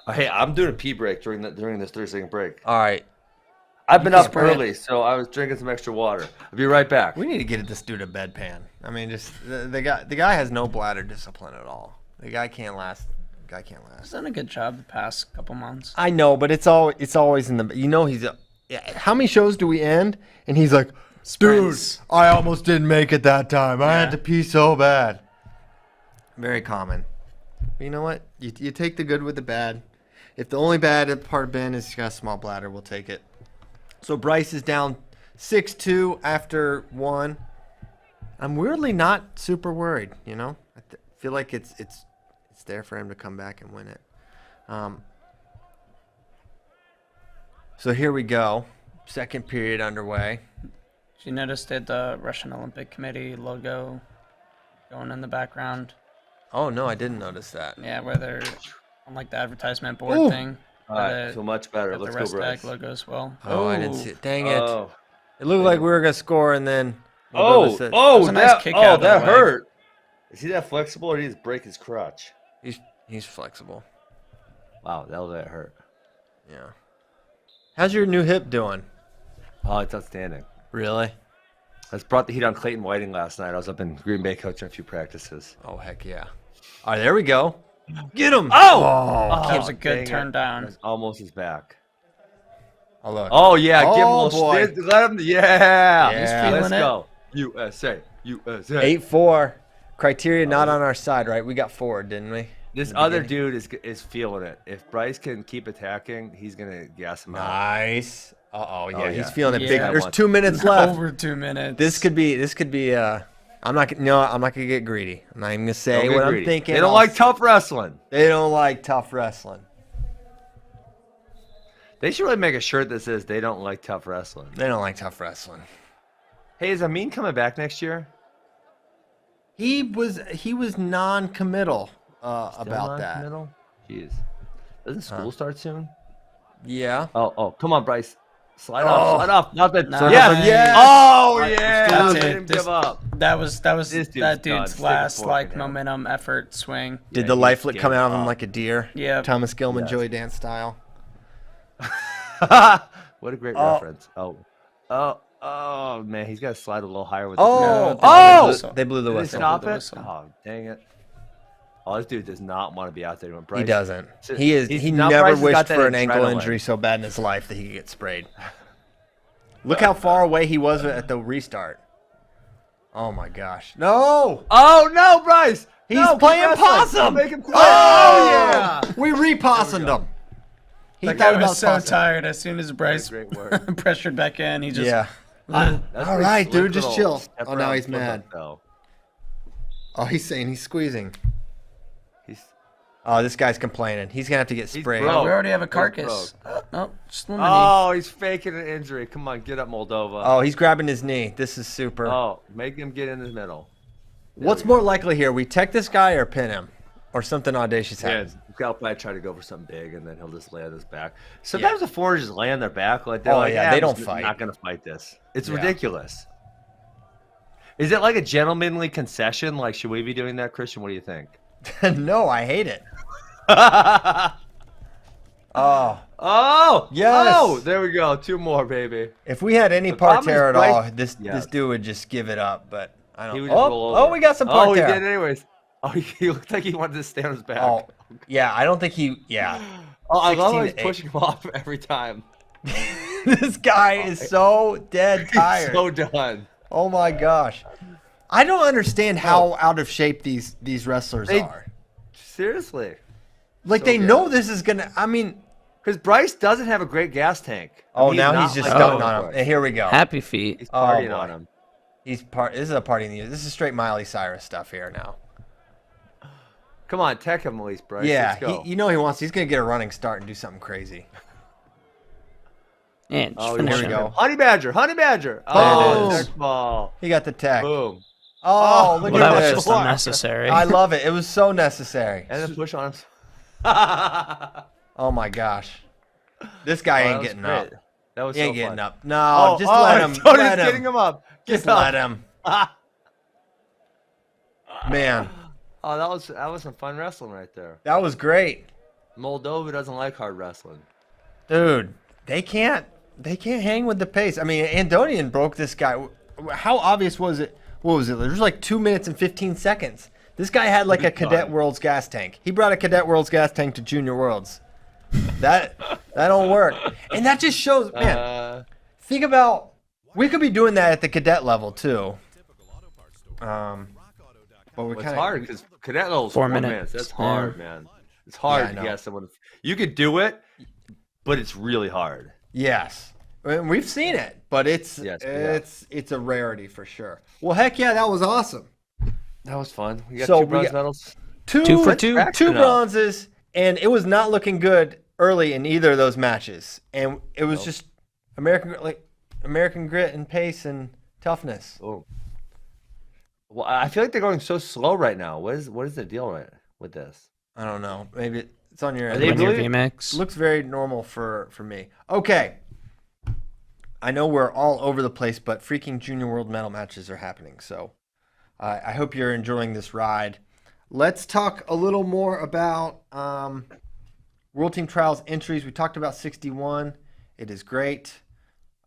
Hey, I'm doing a pee break during this 30-second break. All right. I've been up early, so I was drinking some extra water. I'll be right back. We need to get this dude a bedpan. I mean, just the guy has no bladder discipline at all. The guy can't last. He's done a good job the past couple months. I know, but it's always in the. How many shows do we end? And he's like, dude, I almost didn't make it that time. I had to pee so bad. Very common. But you know what? You take the good with the bad. If the only bad part of Ben is he's got a small bladder, we'll take it. So Bryce is down 6-2 after 1. I'm weirdly not super worried, I feel like it's there for him to come back and win it. So here we go. Second period underway. Did you notice the Russian Olympic Committee logo going in the background? Oh, no, I didn't notice that. Yeah, where they're on like the advertisement board thing. All right, so much better. Let's the go, Bryce. Wrestleback logo as well. Oh, I didn't see it. Dang it. Oh. It looked like we were going to score, and then Oh, That was a nice kick out of the that leg. hurt. Is he that flexible, or did he just break his crotch? He's flexible. Wow, that hurt. Yeah. How's your new hip doing? Oh, it's outstanding. Really? I just brought the heat on Clayton Whiting last night. I was up in Green Bay coaching a few practices. Oh, heck yeah. All right, there we go. Get him. That was a good dang turn it. down. That's almost his back. Oh, look. Oh, yeah. Give him a Oh, little boy. spin. Let him. Yeah. Yeah. Let's Feeling it. go. USA. 8-4. Criteria not on our side, right? We got forward, didn't we? This in the other beginning? dude is feeling it. If Bryce can keep attacking, he's going to gas him out. Nice. Uh-oh, yeah, he's yeah. feeling it big. Yeah. There's 2 minutes left. Over 2 minutes. This could be I'm not gonna get greedy. I'm not even gonna say Don't get what greedy. I'm thinking. They don't like tough wrestling. They don't like tough wrestling. They should really make a shirt that says they don't like tough wrestling. They don't like tough wrestling. Hey, is Amin coming back next year? He was non-committal about that. Middle? Jeez. Doesn't school start soon? Yeah. Oh, come on, Bryce. Slide off. Not that. Nice. Yes. Oh, yeah. That's Let it. him give up. That was This dude's that done. dude's Stick a last fork like in him. momentum effort swing. Did Yeah, the he life just come gave out of him up. like a deer? Yeah. Thomas Gilman, Yes. Joey Dance style. What a great reference. Oh, man. He's got to slide a little higher with They blew the Did he whistle. stop the it? whistle. Oh, dang it. Oh, this dude does not want to be out there. When He Bryce, doesn't. So He now never Bryce has wished got that for an ankle adrenaline. injury so bad in his life that he could get sprayed. Look how far away he was at the restart. Oh my gosh. No! Oh, no, Bryce. He's No, keep playing wrestling. possum! Make him play. Oh, yeah! We re-possummed him. He That thought guy about was so possum. tired. As soon as Bryce Great work. pressured back in, he just Yeah. That's All pretty right, slick dude, just little chill. step Oh, now around he's flip mad. up, though. Oh, he's saying he's squeezing. He's Oh, this guy's complaining. He's gonna have to get He's sprayed. broke. we already have a He's carcass. No, just one Oh, he's faking an injury. Come on, get up, Moldova. Oh, he's grabbing his knee. This is super. Oh, make him get in the middle. What's more likely here? We tech this guy or pin him? Or something audacious Yeah, happens? Gal probably try to go for something big, and then he'll just lay on his back. Sometimes the foreigners just lay on their back, like they're Oh, like, yeah, they I'm don't just fight. Not gonna fight this. It's Yeah. ridiculous. Is it like a gentlemanly concession? Like, should we be doing that, Christian? What do you think? No, I hate it. Oh, Oh, Yes. Oh, there we go. 2 more, baby. if we had any problem is parterre at Bryce- all, this Yes. dude would just give it up. But I He don't. would just roll over. Oh, we got some Oh, he parterre. did anyways. Oh, he looked like he wanted to stay on his back. Oh, yeah. I don't think he. Yeah. Oh, I love how 16 he's to 8. pushing him off every time. This guy is so dead tired. So done. Oh my gosh. I don't understand how out of shape these wrestlers They- are. Seriously. Like so they good. know this is gonna. I mean. Because Bryce doesn't have a great gas tank. I Oh, mean, now not he's just like starting Bryce. on him. And here we go. Happy feet. He's Oh, partying boy. on him. This is a party in the. This is straight Miley Cyrus stuff here now. Come on, tech him at least, Bryce. Yeah, Let's go. you know he wants. He's gonna get a running start and do something crazy. And just Oh, finish here we him. go. Honey Badger, Honey Badger. Boom. Oh, tech ball. He got the tech. Boom. Oh, look Well, at that was this. just unnecessary. I love it. It was so necessary. And then push on him. Oh my gosh, this guy Oh, ain't that was getting great. up. That was He ain't so getting fun. up. No, just let him. Tony's Let getting him. him up. Just Get up. let him. Man, Oh, that was some fun wrestling right there. that was great, Moldova doesn't like hard wrestling. dude. They can't hang with the pace. I mean, Andonian broke this guy. How obvious was it? What was it? There was like 2 minutes and 15 seconds. This guy had like a Cadet Worlds gas tank. He brought a Cadet Worlds gas tank to Junior Worlds. That don't work. And that just shows, man. Think about, we could be doing that at the cadet level too. But we're It's kind hard because cadet level's 4 4 minutes. minutes. That's Yeah. hard, man. It's hard Yeah, I to know. get someone. You could do it, but it's really hard. Yes. And we've seen it, but it's Yes, we have. it's a rarity for sure. Well, heck yeah, that was awesome. That was fun. We got So 2 we bronze got- medals. Two for two. Two Up. bronzes, and it was not looking good early in either of those matches. And it was just American grit and pace and toughness. Oh. Well, I feel like they're going so slow right now. What is the deal right with this? I don't know. Maybe it's on your Are end. they On your really- VMix. Looks very normal for me. Okay. I know we're all over the place, but freaking Junior World Medal matches are happening. So I hope you're enjoying this ride. Let's talk a little more about World Team Trials entries. We talked about 61. It is great.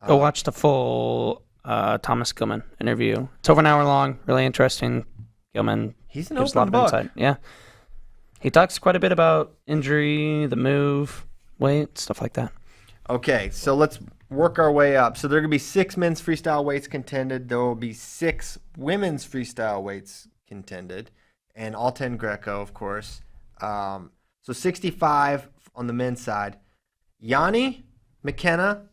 Go watch the full Thomas Gilman interview. It's over an hour long. Really interesting. Gilman He's an gives a lot open of book. insight. Yeah. He talks quite a bit about injury, the move, weight, stuff like that. Okay, so let's work our way up. So there are going to be 6 men's freestyle weights contended. There will be 6 women's freestyle weights contended, and all 10 Greco, of course. So 65 on the men's side. Yanni, McKenna,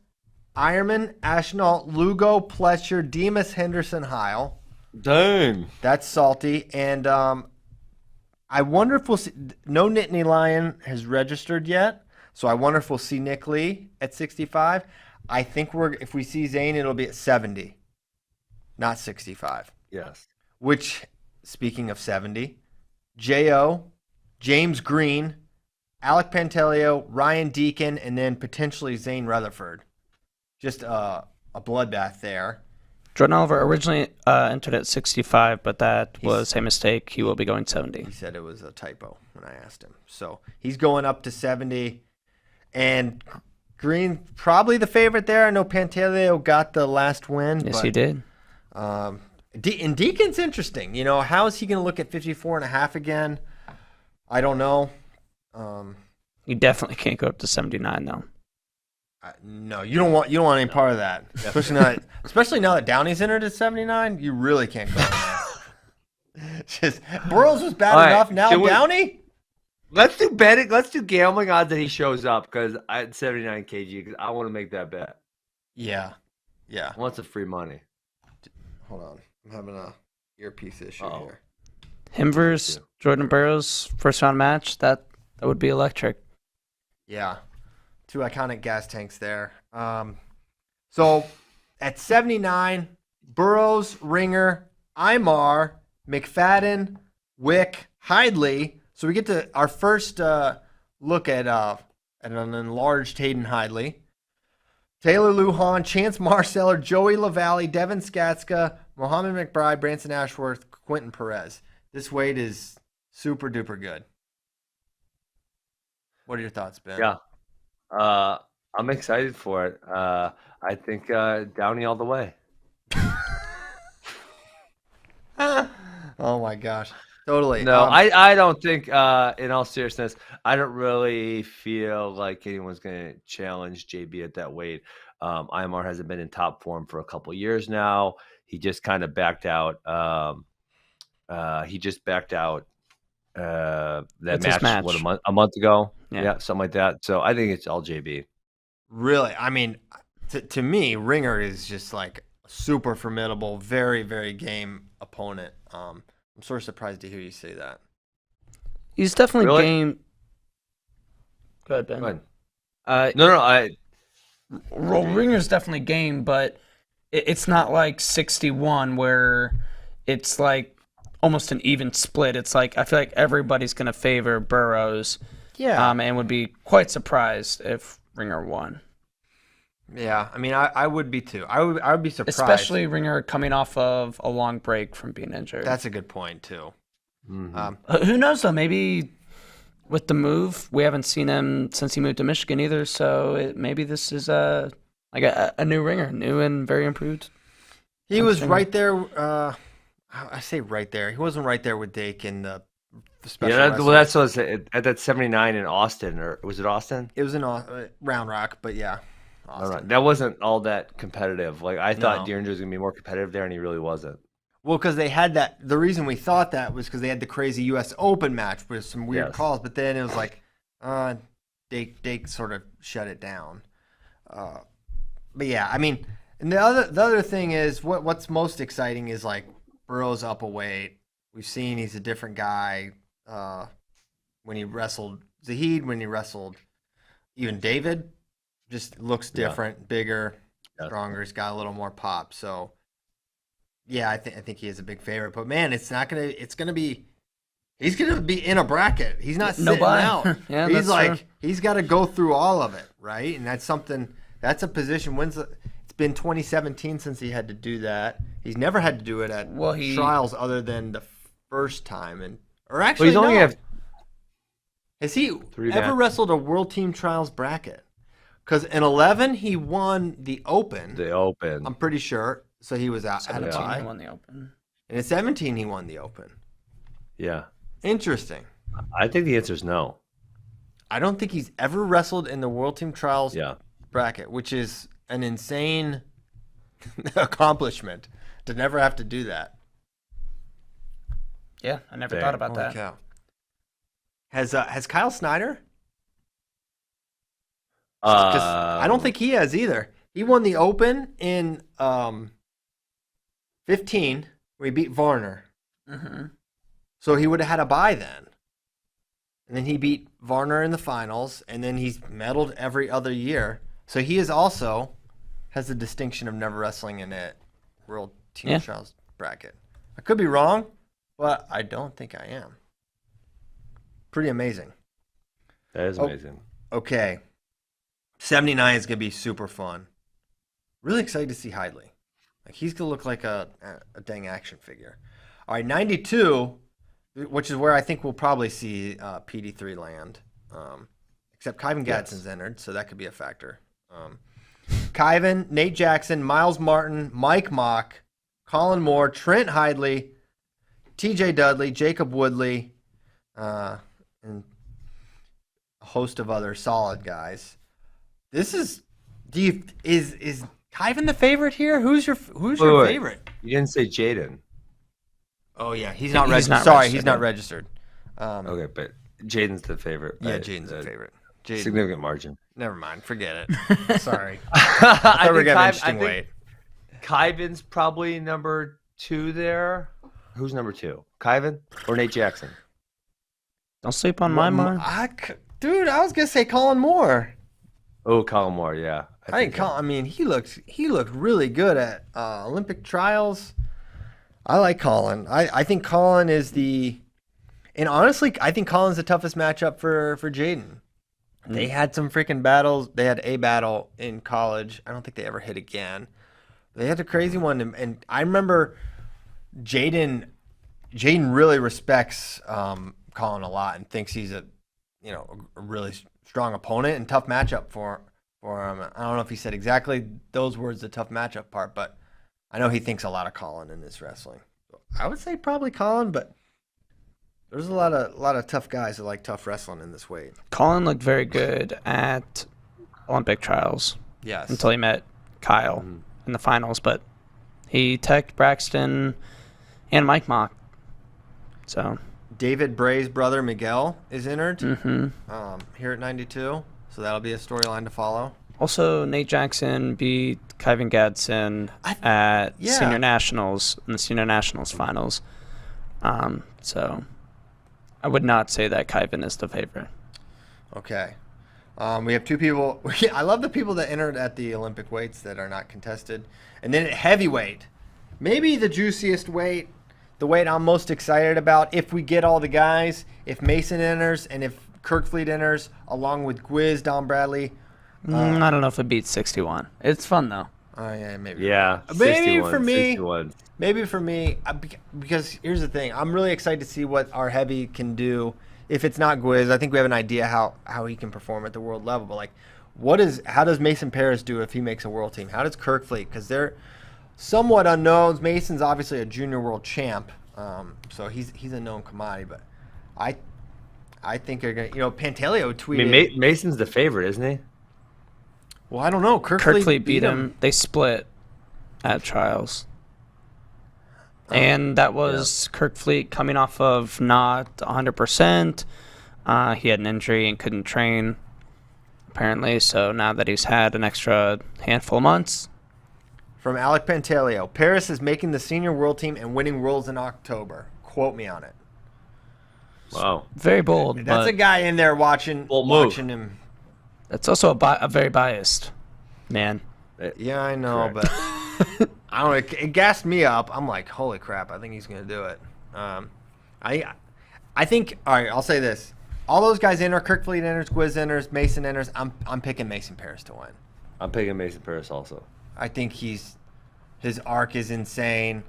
Ironman, Ashnault, Lugo, Pletcher, Demas, Henderson, Heil. Dang. That's salty. And I wonder if we'll see. No Nittany Lion has registered yet, so I wonder if we'll see Nick Lee at 65. I think if we see Zane, it'll be at 70, not 65. Yes. Which, speaking of 70, J.O., James Green, Alec Pantelio, Ryan Deacon, and then potentially Zane Rutherford. Just a bloodbath there. Jordan Oliver originally entered at 65, but that was a mistake. He will be going 70. He said it was a typo when I asked him. So he's going up to 70. And Green, probably the favorite there. I know Pantaleo got the last win. Yes, he did. And Deacon's interesting. You know, how is he going to look at 54.5 again? I don't know. You definitely can't go up to 79, though. No, you don't want any part of that. Especially now that Downey's entered at 79, you really can't go in there. Just Burroughs was bad enough. Now Downey? Let's do betting. Let's do gambling odds that he shows up because I had 79 kg because I want to make that bet. Yeah. I want some free money. Hold on. I'm having a earpiece issue here. Him versus Jordan Burroughs, first round match, that would be electric. Yeah. 2 iconic gas tanks there. So at 79, Burroughs, Ringer, Imar, McFadden, Wick, Hidley. So we get to our first look at an enlarged Hayden Hidley. Taylor Lujan, Chance Marceller, Joey LaValle, Devin Skatska, Mohammed McBride, Branson Ashworth, Quentin Perez. This weight is super duper good. What are your thoughts, Ben? Yeah. I'm excited for it. I think Downey all the way. Oh my gosh. Totally. No, I don't think, in all seriousness, I don't really feel like anyone's going to challenge JB at that weight. Imar hasn't been in top form for a couple years now. He just kind of backed out. He just backed out that match, what, a month ago? Yeah, something like that. So I think it's all JB. Really? I mean, to me, Ringer is just like a super formidable, very, very game opponent. I'm sort of surprised to hear you say that. He's definitely Really? game. Go ahead, Ben. Go ahead. Ringer's definitely game, but it's not like 61 where it's like almost an even split. It's like I feel like everybody's going to favor Burroughs. Yeah. And would be quite surprised if Ringer won. Yeah, I mean, I would be too. I would be surprised. Especially Ringer coming off of a long break from being injured. That's a good point too. Mm-hmm. Who knows though? Maybe with the move, we haven't seen him since he moved to Michigan either. So maybe this is a new Ringer, new and very improved. He was right there. I say right there. He wasn't right there with Dake in the special. Yeah, that's what I was at that 79 in Austin, or was it Austin? It was in Round Rock, but yeah. Austin. That wasn't all that competitive. Like I thought No. Deeringer was gonna be more competitive there, and he really wasn't. Well, because they had that. The reason we thought that was because they had the crazy U.S. Open match with some weird calls, but then it was like, Dake sort of shut it down. But yeah, I mean, and the other thing is what's most exciting is like Burroughs up a weight. We've seen he's a different guy when he wrestled Zahid, when he wrestled even David. Just looks different, bigger, stronger. He's got a little more pop. So, yeah, I think he is a big favorite. But man, he's gonna be in a bracket. He's not sitting out. Yeah, he's that's true. he's got to go through all of it, right? And that's something. That's a position. It's been 2017 since he had to do that. He's never had to do it at trials other than the first time. Has he ever wrestled a World Team Trials bracket? Because in 11 he won the Open. The Open. I'm pretty sure. So he was out. 17 he won the Open. And in 17 he won the Open. Yeah. Interesting. I think the answer is no. I don't think he's ever wrestled in the World Team Trials bracket, which is an insane accomplishment to never have to do that. Yeah, I never thought about that. Cow. Has Kyle Snyder? I don't think he has either. He won the Open in 15 where he beat Varner. Mm-hmm. So he would have had a bye then. And then he beat Varner in the finals, and then he's medaled every other year. So he is also has the distinction of never wrestling in a World Team Trials bracket. I could be wrong, but I don't think I am. Pretty amazing. That is amazing. Okay. 79 is going to be super fun. Really excited to see Hidley. Like, he's going to look like a dang action figure. All right, 92, which is where I think we'll probably see PD3 land. Except Kyvan Gadsden's entered, so that could be a factor. Kyvan, Nate Jackson, Miles Martin, Mike Mock, Colin Moore, Trent Hidley, TJ Dudley, Jacob Woodley, and a host of other solid guys. This is is Kyvan the favorite here? Who's your favorite? You didn't say Jaden. Oh yeah, he's not registered. Sorry, he's not registered. Okay, but Jaden's the favorite. Yeah, Jaden's the favorite. Significant margin. Never mind, forget it. Sorry. I thought we were getting an interesting weight. Kyvan's probably number 2 there. Who's number 2? Kyvan or Nate Jackson? Don't sleep on my mind. Dude, I was gonna say Colin Moore. Oh, Colin Moore, yeah. I mean, he looked really good at Olympic trials. I like Colin. I think Colin is and honestly, I think Colin's the toughest matchup for Jaden. They had some freaking battles. They had a battle in college. I don't think they ever hit again. They had a crazy one, and I remember Jaden really respects Colin a lot and thinks he's a really strong opponent and tough matchup for him. I don't know if he said exactly those words, the tough matchup part, but I know he thinks a lot of Colin in this wrestling. I would say probably Colin, but there's a lot of tough guys that like tough wrestling in this weight. Colin looked very good at Olympic trials. Yes. Until he met Kyle in the finals, but he teched Braxton and Mike Mock. So David Bray's brother Miguel is entered here at 92, so that'll be a storyline to follow. Also, Nate Jackson beat Kyvan Gadsden at Senior Nationals in the Senior Nationals finals. So I would not say that Kyvan is the favorite. Okay. We have 2 people. I love the people that entered at the Olympic weights that are not contested. And then at heavyweight, maybe the juiciest weight, the weight I'm most excited about, if we get all the guys, if Mason enters and if Kirkfleet enters, along with Gwiz, Don Bradley. I don't know if it beats 61. It's fun, though. Oh, yeah, maybe. Yeah, maybe 61, for me. 61. Maybe for me, because here's the thing. I'm really excited to see what our heavy can do. If it's not Gwiz, I think we have an idea how he can perform at the world level. But, how does Mason Paris do if he makes a world team? How does Kirkfleet? Because they're somewhat unknowns. Mason's obviously a junior world champ, so he's a known commodity. But I think they're going to, Pantaleo tweeted. I mean, Mason's the favorite, isn't he? Well, I don't know. Kirkfleet beat him. They split at trials. And that was Kirkfleet coming off of not 100%. He had an injury and couldn't train, apparently. So now that he's had an extra handful of months. From Alec Pantaleo, Paris is making the senior world team and winning worlds in October. Quote me on it. Wow. Very bold. That's a guy in there watching him. That's also a very biased man. Yeah, I know, but I don't know. It gassed me up. I'm like, holy crap! I think he's gonna do it. I think. All right, I'll say this: all those guys enter. Kirkfleet enters. Gwiz enters. Mason enters. I'm picking Mason Paris to win. I'm picking Mason Paris also. I think his arc is insane.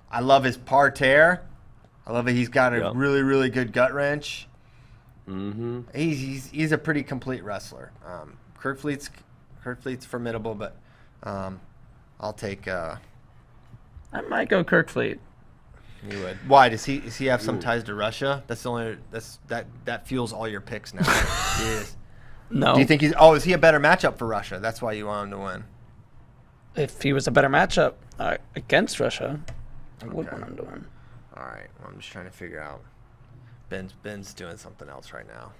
I love his parterre. I love that he's got a really, really good gut wrench. Mm-hmm. He's a pretty complete wrestler. Kirk Fleet's formidable, but I'll take. I might go Kirk Fleet. You would. Why does he have some ties to Russia? That fuels all your picks now. He is. No. Do you think is he a better matchup for Russia? That's why you want him to win. If he was a better matchup against Russia, I would want him to win. All right. Well, I'm just trying to figure out. Ben's doing something else right now.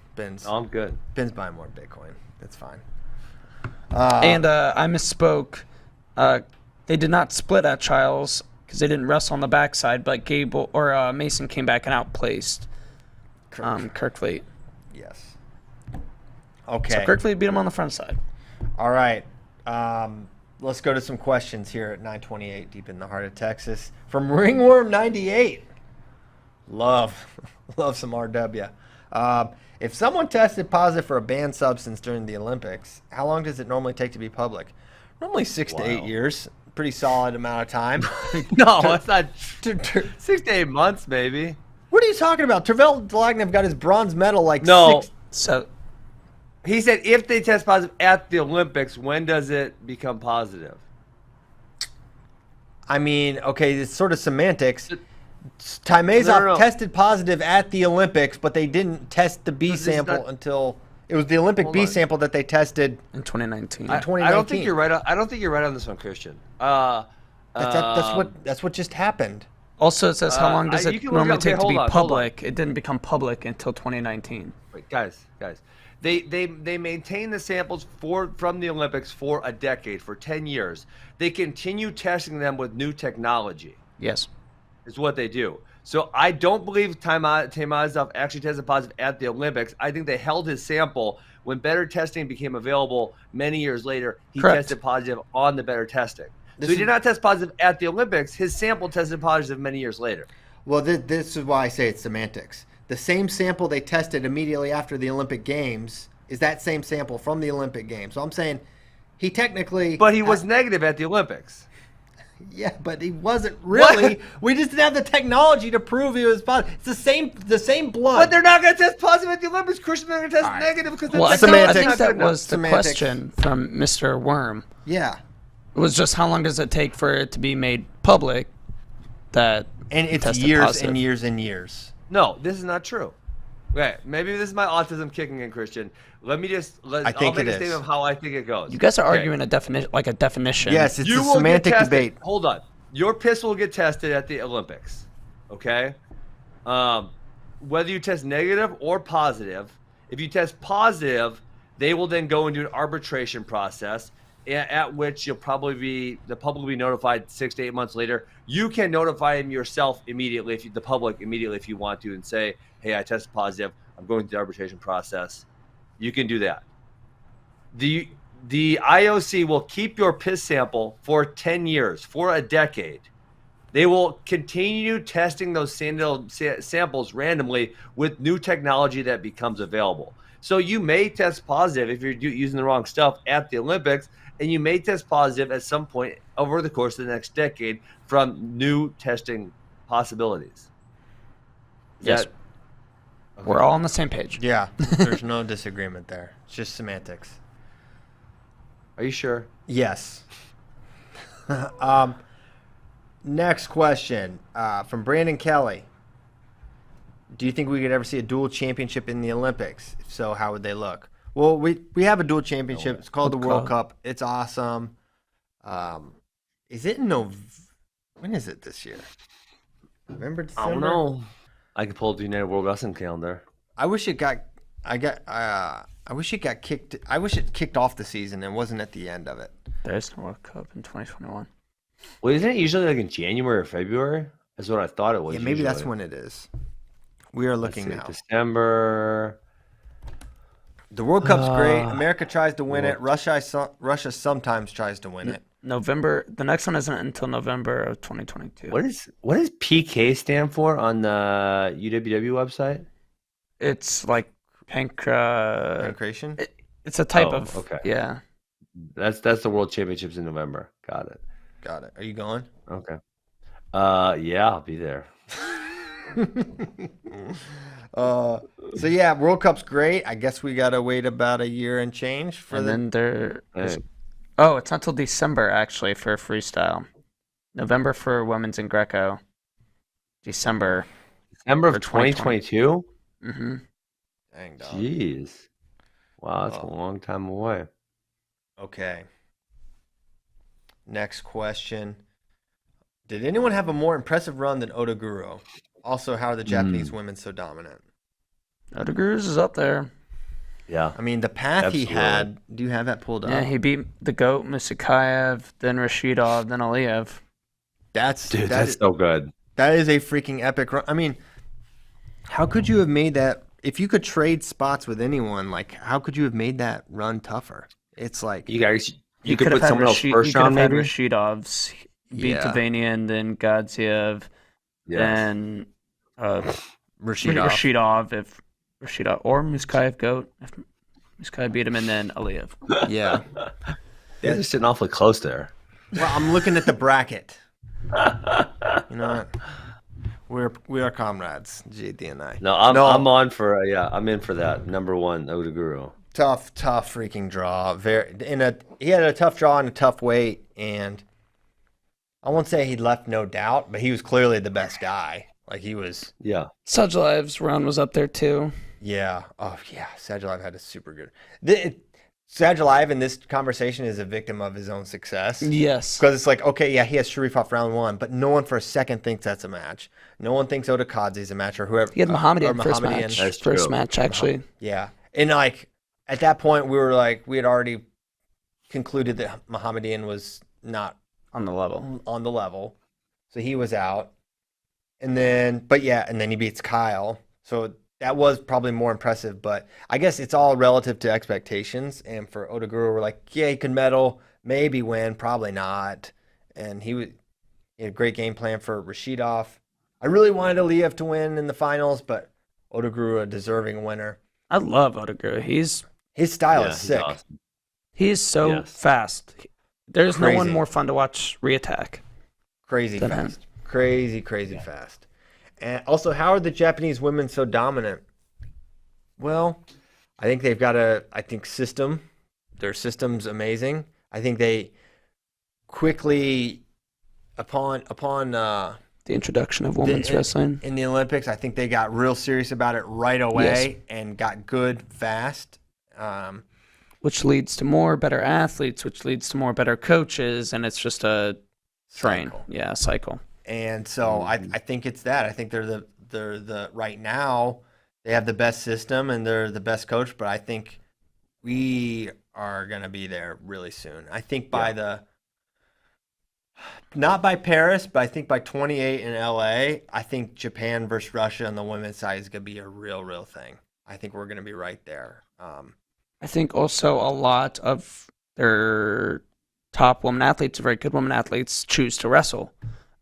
I'm good. Ben's buying more Bitcoin. It's fine. And I misspoke. They did not split at Trials because they didn't wrestle on the backside, but Gable or Mason came back and outplaced Kirk Fleet. Yes. Okay. So Kirk Fleet beat him on the front side. All right. Let's go to some questions here at 928 deep in the heart of Texas. From Ringworm98. Love some RW. If someone tested positive for a banned substance during the Olympics, how long does it normally take to be public? Normally 6 to 8 years. Pretty solid amount of time. No, it's not 6 to 8 months, maybe. What are you talking about? Tervel Dlagnev got his bronze medal No. So He said if they test positive at the Olympics, when does it become positive? I mean, okay, it's sort of semantics. Taimazov tested positive at the Olympics, but they didn't test the B sample until it was the Olympic B sample that they tested in 2019. I don't think you're right. I don't think you're right on this one, Christian. That's what just happened. Also, it says how long does it normally take to be hold on. public? It didn't become public until 2019. Wait, guys. They maintain the samples from the Olympics for a decade, for 10 years. They continue testing them with new technology. Yes. Is what they do. So I don't believe Taimazov actually tested positive at the Olympics. I think they held his sample when better testing became available many years later. He tested positive on the better testing. So he did not test positive at the Olympics. His sample tested positive many years later. Well, this is why I say it's semantics. The same sample they tested immediately after the Olympic Games is that same sample from the Olympic Games. So I'm saying he technically... But he was negative at the Olympics. Yeah, but he wasn't really. What? We just didn't have the technology to prove he was positive. It's the same blood. But they're not going to test positive at the Olympics. Christian, they're going to test negative because I think that was the question from Mr. Worm. Yeah. It was just how long does it take for it to be made public that and it's years and years and years. No, this is not true. Okay, maybe this is my autism kicking in, Christian. I'll make a statement of how I think it goes. You guys are arguing a definition. Yes, it's a semantic debate. Hold on. Your piss will get tested at the Olympics. Okay? Whether you test negative or positive, if you test positive, they will then go and do an arbitration process at which they'll probably be notified 6 to 8 months later. You can notify them yourself immediately, the public immediately if you want to, and say, hey, I tested positive. I'm going through the arbitration process. You can do that. The IOC will keep your piss sample for 10 years, for a decade. They will continue testing those samples randomly with new technology that becomes available. So you may test positive if you're using the wrong stuff at the Olympics, and you may test positive at some point over the course of the next decade from new testing possibilities. Yes. We're all on the same page. Yeah, there's no disagreement there. It's just semantics. Are you sure? Yes. Next question from Brandon Kelly. Do you think we could ever see a dual championship in the Olympics? If so, how would they look? Well, we have a dual championship. It's called the World Cup. It's awesome. Is it in November? When is it this year? November, December? I don't know. I can pull up the United World Wrestling calendar. I wish it got kicked. I wish it kicked off the season and wasn't at the end of it. There's no World Cup in 2021. Well, isn't it usually like in January or February? That's what I thought it was. Yeah, maybe that's when it is. We are looking now. December. The World Cup's great. America tries to win it. Russia sometimes tries to win it. November. The next one isn't until November of 2022. What does PK stand for on the UWW website? It's like pancreation. It's a type of. Okay. Yeah. That's the World Championships in November. Got it. Got it. Are you going? Okay. Yeah, I'll be there. So yeah, World Cup's great. I guess we gotta wait about a year and change for And the. then there is, Hey, oh, it's not till December actually for freestyle. November for women's and Greco. December. December of For 2020. 2022? Mm-hmm. Dang dog. Jeez. Wow, that's a Oh. long time away. Okay. Next question. Did anyone have a more impressive run than Odaguro? Also, how are the Japanese women so dominant? Odagurus is up there. Yeah. I mean, the path Absolutely. he had. Do you have that pulled up? Yeah, he beat the GOAT, Musakayev, then Rashidov, then Aliyev. Dude, that that's is, so good. that is a freaking epic run. I mean, how could you have made that? If you could trade spots with anyone, like how could you have made that run tougher? It's like You guys, you could could have put someone else first He could round, have had maybe? Rashidov's. Beat Yeah. Tavanian, then Gadziev, Yes. then Rashidov. If Rashidov or Muskayev GOAT, if Muskayev beat him, and then Aliyev. Yeah. They're just sitting awfully close there. Well, I'm looking at the bracket. You know what? We are comrades, JD and I. No, I'm on for I'm in for that. Number one, Odaguro. Tough freaking draw. He had a tough draw and a tough weight, and I won't say he left no doubt, but he was clearly the best guy. Like he was. Yeah. Sajjalev's run was up there too. Yeah. Oh yeah. Sajjalev had a super good. Sajjalev in this conversation is a victim of his own success. Yes. Because it's like, okay, yeah, he has Sharipov round one, but no one for a second thinks that's a match. No one thinks Otakadzi's a match or whoever. He had Mohammedian or first Mohammedian. match. That's First true. match, actually. Yeah. And like at that point we had already concluded that Mohammedian was not On the level. on the level. So he was out. And then he beats Kyle. So that was probably more impressive, but I guess it's all relative to expectations. And for Odaguro, we're like, yeah, he could medal, maybe win, probably not. And he had a great game plan for Rashidov. I really wanted Aliyev to win in the finals, but Odaguro, a deserving winner. I love Odaguro. His style is he's sick. awesome. He's so Yes. fast. There's no one Crazy. more fun to watch reattack. Crazy Than fast. Crazy fast. And also, how are the Japanese women so dominant? Well, I think they've got system. Their system's amazing. I think they quickly, upon The introduction of women's wrestling. in the Olympics, I think they got real serious about it right away and got good fast. Which leads to more better athletes, which leads to more better coaches, and it's just a train. Cycle. Yeah, cycle. And so I think it's that. I think they're the right now they have the best system and they're the best coach, but I think we are gonna be there really soon. I think not by Paris, but I think by 28 in LA, I think Japan versus Russia on the women's side is gonna be a real thing. I think we're gonna be right there. I think also a lot of their top women athletes, very good women athletes, choose to wrestle.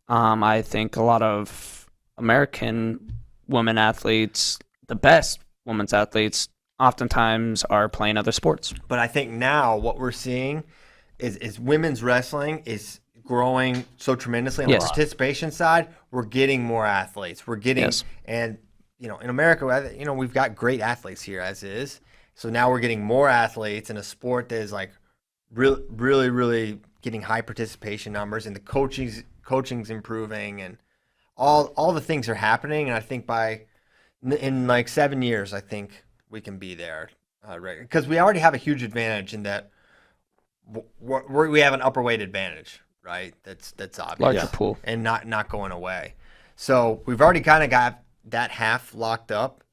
I think a lot of American women athletes, the best women's athletes, oftentimes are playing other sports. But I think now what we're seeing is women's wrestling is growing so tremendously on Yes. the participation side. We're getting more athletes. We're getting Yes. and in America, we've got great athletes here as is. So now we're getting more athletes in a sport that is like really getting high participation numbers, and the coaching's improving, and all the things are happening. And I think in like 7 years, I think we can be there, right? Because we already have a huge advantage in that we have an upper weight advantage, right? That's obvious. Larger pool. And not going away. So we've already kind of got that half locked up.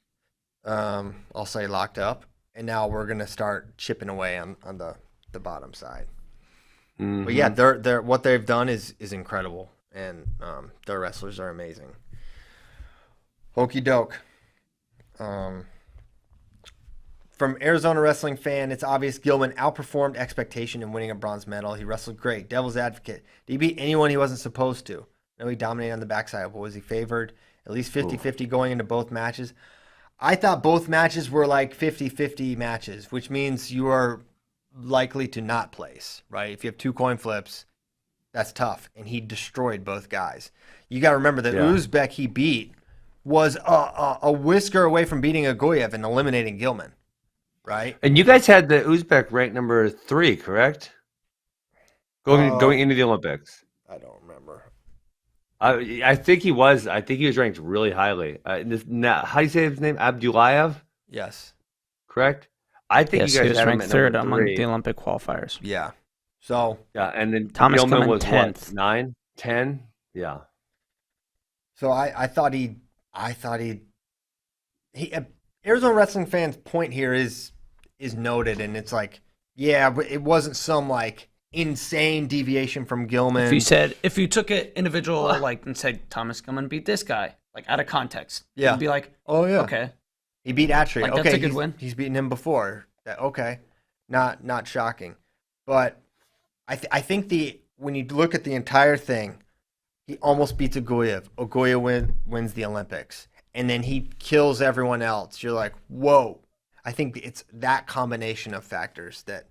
I'll say locked up. And now we're gonna start chipping away on the bottom side. Mm-hmm. But yeah, they're what they've done is incredible, and their wrestlers are amazing. Okey doke. From Arizona wrestling fan, it's obvious Gilman outperformed expectation in winning a bronze medal. He wrestled great. Devil's advocate. Did he beat anyone he wasn't supposed to? No, he dominated on the backside, but was he favored? At least 50-50 going into both matches. I thought both matches were like 50-50 matches, which means you are likely to not place, right? If you have two coin flips, That's tough. And he destroyed both guys. You got to remember that Yeah. Uzbek he beat was a whisker away from beating Agoyev and eliminating Gilman, right? And you guys had the Uzbek ranked number 3, correct? Going into the Olympics. I don't remember. I think he was. I think he was ranked really highly. How do you say his name? Abdulayev, Yes. correct? I think Yes, you he guys was had him ranked at third number among 3. the Olympic qualifiers. Yeah. So Yeah, and then Thomas Gilman coming was 10th. what, 9, 10? Yeah. I thought he Arizona wrestling fans' point here is noted, and it's like, yeah, but it wasn't some like insane deviation from Gilman. If you took an individual like and said Thomas Gilman beat this guy, like out of context, Yeah. you'd be like, oh yeah, okay, he beat Atri. Like, Okay, that's a good win. He's beaten him before. Okay, not shocking, but I think when you look at the entire thing, he almost beats Agoyev. Agoyev wins the Olympics, and then he kills everyone else. You're like, whoa. I think it's that combination of factors that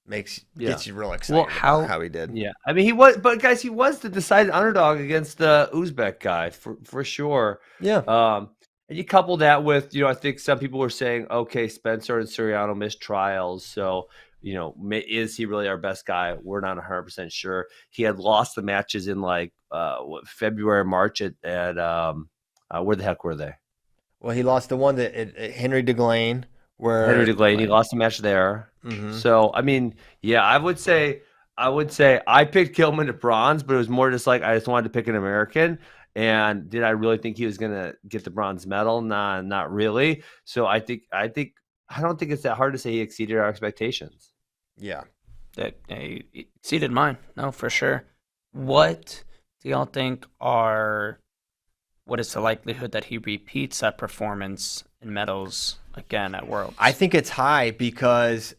gets you real excited about how he did. Yeah. I mean, he was, but guys, he was the decided underdog against the Uzbek guy for sure. Yeah. And you couple that with, I think some people were saying, okay, Spencer and Suriano missed trials, so is he really our best guy? We're not 100% sure. He had lost the matches in like February, March at where the heck were they? Well, he lost the one that at Henry DeGlane. He lost the match there. Mhm. So I mean, yeah, I would say I picked Gilman to bronze, but it was more just like I just wanted to pick an American. And did I really think he was gonna get the bronze medal? Nah, not really. So I don't think it's that hard to say he exceeded our expectations. Yeah. that he exceeded mine. No, for sure. What do y'all think what is the likelihood that he repeats that performance in medals again at Worlds? I think it's high because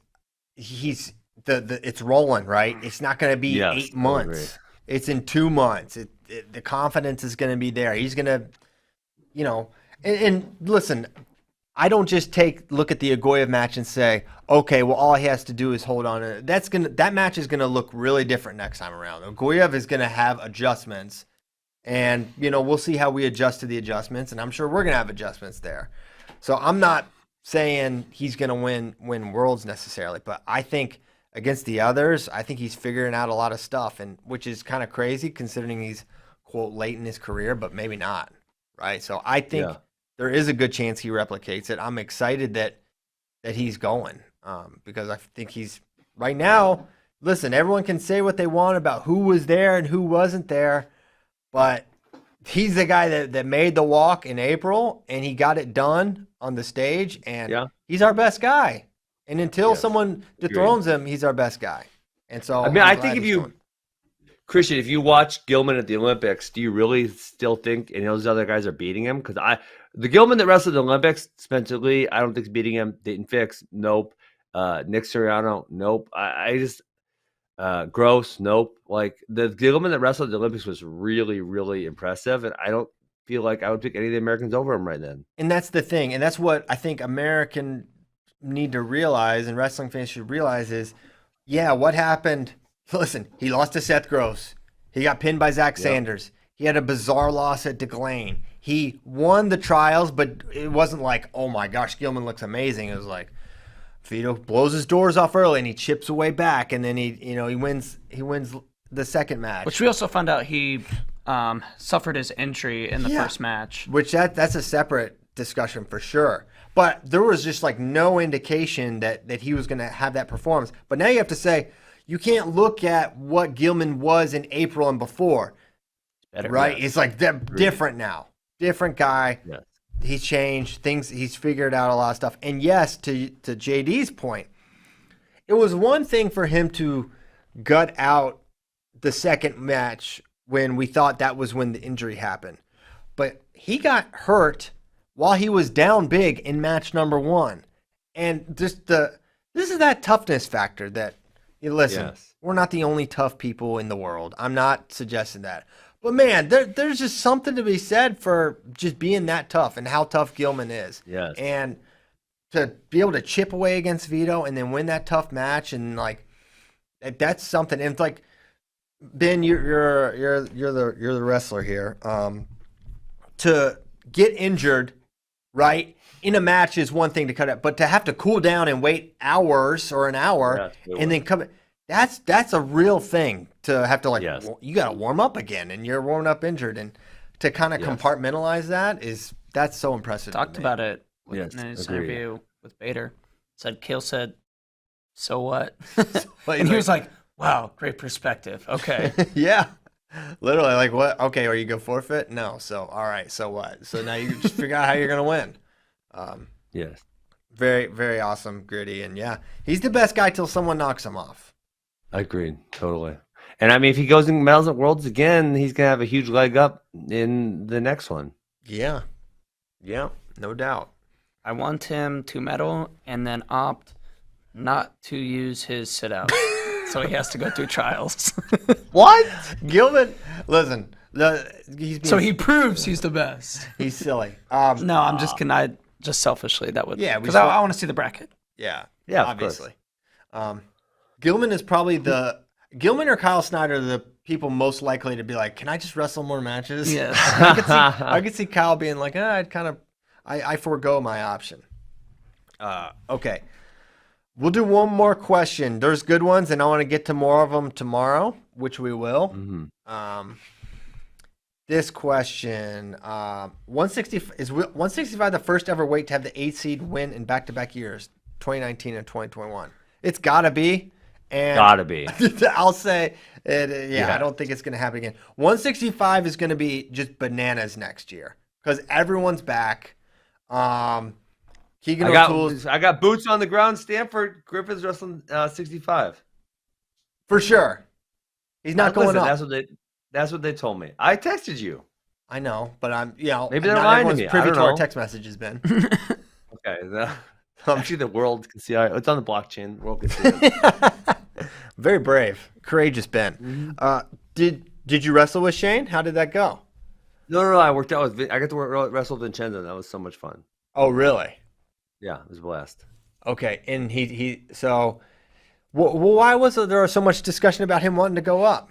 he's it's rolling, right? It's not going to be 8 months. It's in 2 months. The confidence is going to be there. He's going to, and listen, I don't just look at the Agoyev match and say, okay, well, all he has to do is hold on. That match is going to look really different next time around. Agoyev is going to have adjustments, and we'll see how we adjust to the adjustments, and I'm sure we're going to have adjustments there. So I'm not saying he's going to win Worlds necessarily, but I think against the others, I think he's figuring out a lot of stuff, and which is kind of crazy considering he's quote late in his career, but maybe not, right? So I think there is a good chance he replicates it. I'm excited that he's going because I think he's right now. Listen, everyone can say what they want about who was there and who wasn't there, but he's the guy that made the walk in April, and he got it done on the stage, and he's our best guy. And until someone dethrones him, he's our best guy. And so I think Christian, if you watch Gilman at the Olympics, do you really still think any of those other guys are beating him? Because the Gilman that wrestled the Olympics, Spencer Lee, I don't think he's beating him. Dayton Fix, nope. Nick Suriano, nope. I just Gross, nope. Like the Gilman that wrestled at the Olympics was really, really impressive, and I don't feel like I would pick any of the Americans over him right then. And that's the thing, and that's what I think American need to realize, and wrestling fans should realize is, what happened? Listen, he lost to Seth Gross. He got pinned by Zach Sanders. He had a bizarre loss at DeGlane. He won the trials, but it wasn't like, oh my gosh, Gilman looks amazing. It was like Vito blows his doors off early and he chips away back, and then he wins the second match. Which we also found out he suffered his injury in the first match. Which that's a separate discussion for sure. But there was just like no indication that he was going to have that performance. But now you have to say, you can't look at what Gilman was in April and before, right? It's like different now. Different guy. Yes. He's changed things. He's figured out a lot of stuff. And yes, to JD's point, it was one thing for him to gut out the second match when we thought that was when the injury happened. But he got hurt while he was down big in match number 1. And just this is that toughness factor that, listen, we're not the only tough people in the world. I'm not suggesting that. But, man, there's just something to be said for just being that tough and how tough Gilman is. Yes. And to be able to chip away against Vito and then win that tough match, and, like, that's something. And it's like, Ben, you're the wrestler here. To get injured, right, in a match is one thing to cut it, but to have to cool down and wait hours or an hour and then come, that's a real thing. To have to you got to warm up again, and you're warming up injured, and to kind of compartmentalize that's so impressive. Talked about it in his interview with Bader. Kale said, "So what?" And he was like, "Wow, great perspective." Okay. Yeah. Literally, like, what? Okay, are you going to forfeit? No. So, all right. So what? So now you just figure out how you're going to win. Yes. Very, very awesome, Gritty. And yeah, he's the best guy till someone knocks him off. Agreed. Totally. And I mean, if he goes and medals at Worlds again, he's going to have a huge leg up in the next one. Yeah. Yeah, no doubt. I want him to medal and then opt not to use his sit-out. So he has to go through trials. What? Gilman, listen. He proves he's the best. He's silly. No, I'm just kidding. I just selfishly that would. Yeah, because I want to see the bracket. Yeah, obviously. Gilman is probably Gilman or Kyle Snyder are the people most likely to be like, "Can I just wrestle more matches?" Yes. I could see Kyle being like, I forego my option. Okay. We'll do one more question. There's good ones, and I want to get to more of them tomorrow, which we will. Mm-hmm. This question, 165 the first ever weight to have the 8 seed win in back-to-back years, 2019 and 2021? It's got to be. And gotta be. I'll say, I don't think it's going to happen again. 165 is going to be just bananas next year because everyone's back. Keegan O'Toole's. I got boots on the ground. Stanford Griffith's wrestling 65 for sure. He's not going up. That's what they told me. I texted you. I know, but I'm maybe they're lying to me. Privy to our text messages, Ben. Okay, I'm sure the world can see. It's on the blockchain. The world can see it. Very brave, courageous Ben. Mm-hmm. Did you wrestle with Shane? How did that go? No. I worked out with. I got to wrestle with Vincenzo. That was so much fun. Oh, really? Yeah, it was a blast. Okay, and why was there so much discussion about him wanting to go up?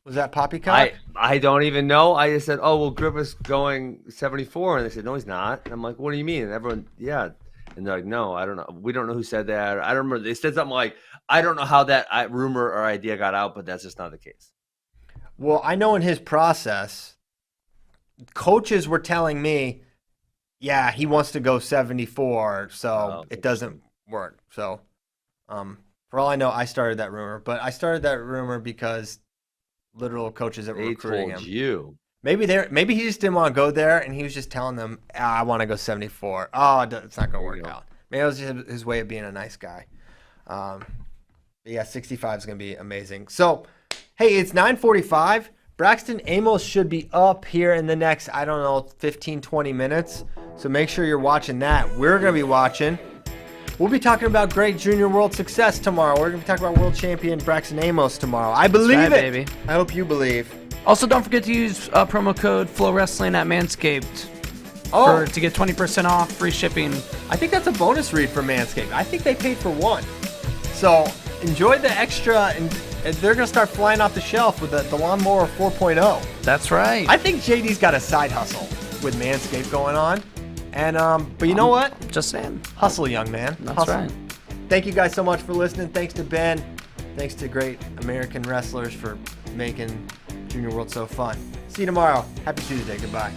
Was that poppycock? I don't even know. I just said, "Oh, well, Griffith's going 74," and they said, "No, he's not." And I'm like, "What do you mean?" And everyone, yeah, and they're like, "No, I don't know. We don't know who said that." I don't remember. They said something like, "I don't know how that rumor or idea got out, but that's just not the case." Well, I know in his process, coaches were telling me, yeah, he wants to go 74, so it doesn't work. So, for all I know, I started that rumor. But I started that rumor because literal coaches that were recruiting him. You. Maybe he just didn't want to go there, and he was just telling them, I want to go 74. Oh, it's not going to work out. Maybe it was just his way of being a nice guy. But yeah, 65 is going to be amazing. So, hey, it's 9:45. Braxton Amos should be up here in the next, 15, 20 minutes. So make sure you're watching that. We're going to be watching. We'll be talking about great junior world success tomorrow. We're going to be talking about world champion Braxton Amos tomorrow. I believe it. Baby. I hope you believe. Also, don't forget to use promo code FloWrestling at Manscaped to get 20% off, free shipping. I think that's a bonus read for Manscaped. I think they paid for one. So enjoy the extra, and they're going to start flying off the shelf with the Lawnmower 4.0. That's right. I think JD's got a side hustle with Manscaped going on. And but you know what? Just saying. Hustle, young man. That's Hustle. right. Thank you guys so much for listening. Thanks to Ben. Thanks to great American wrestlers for making Junior World so fun. See you tomorrow. Happy Tuesday. Goodbye.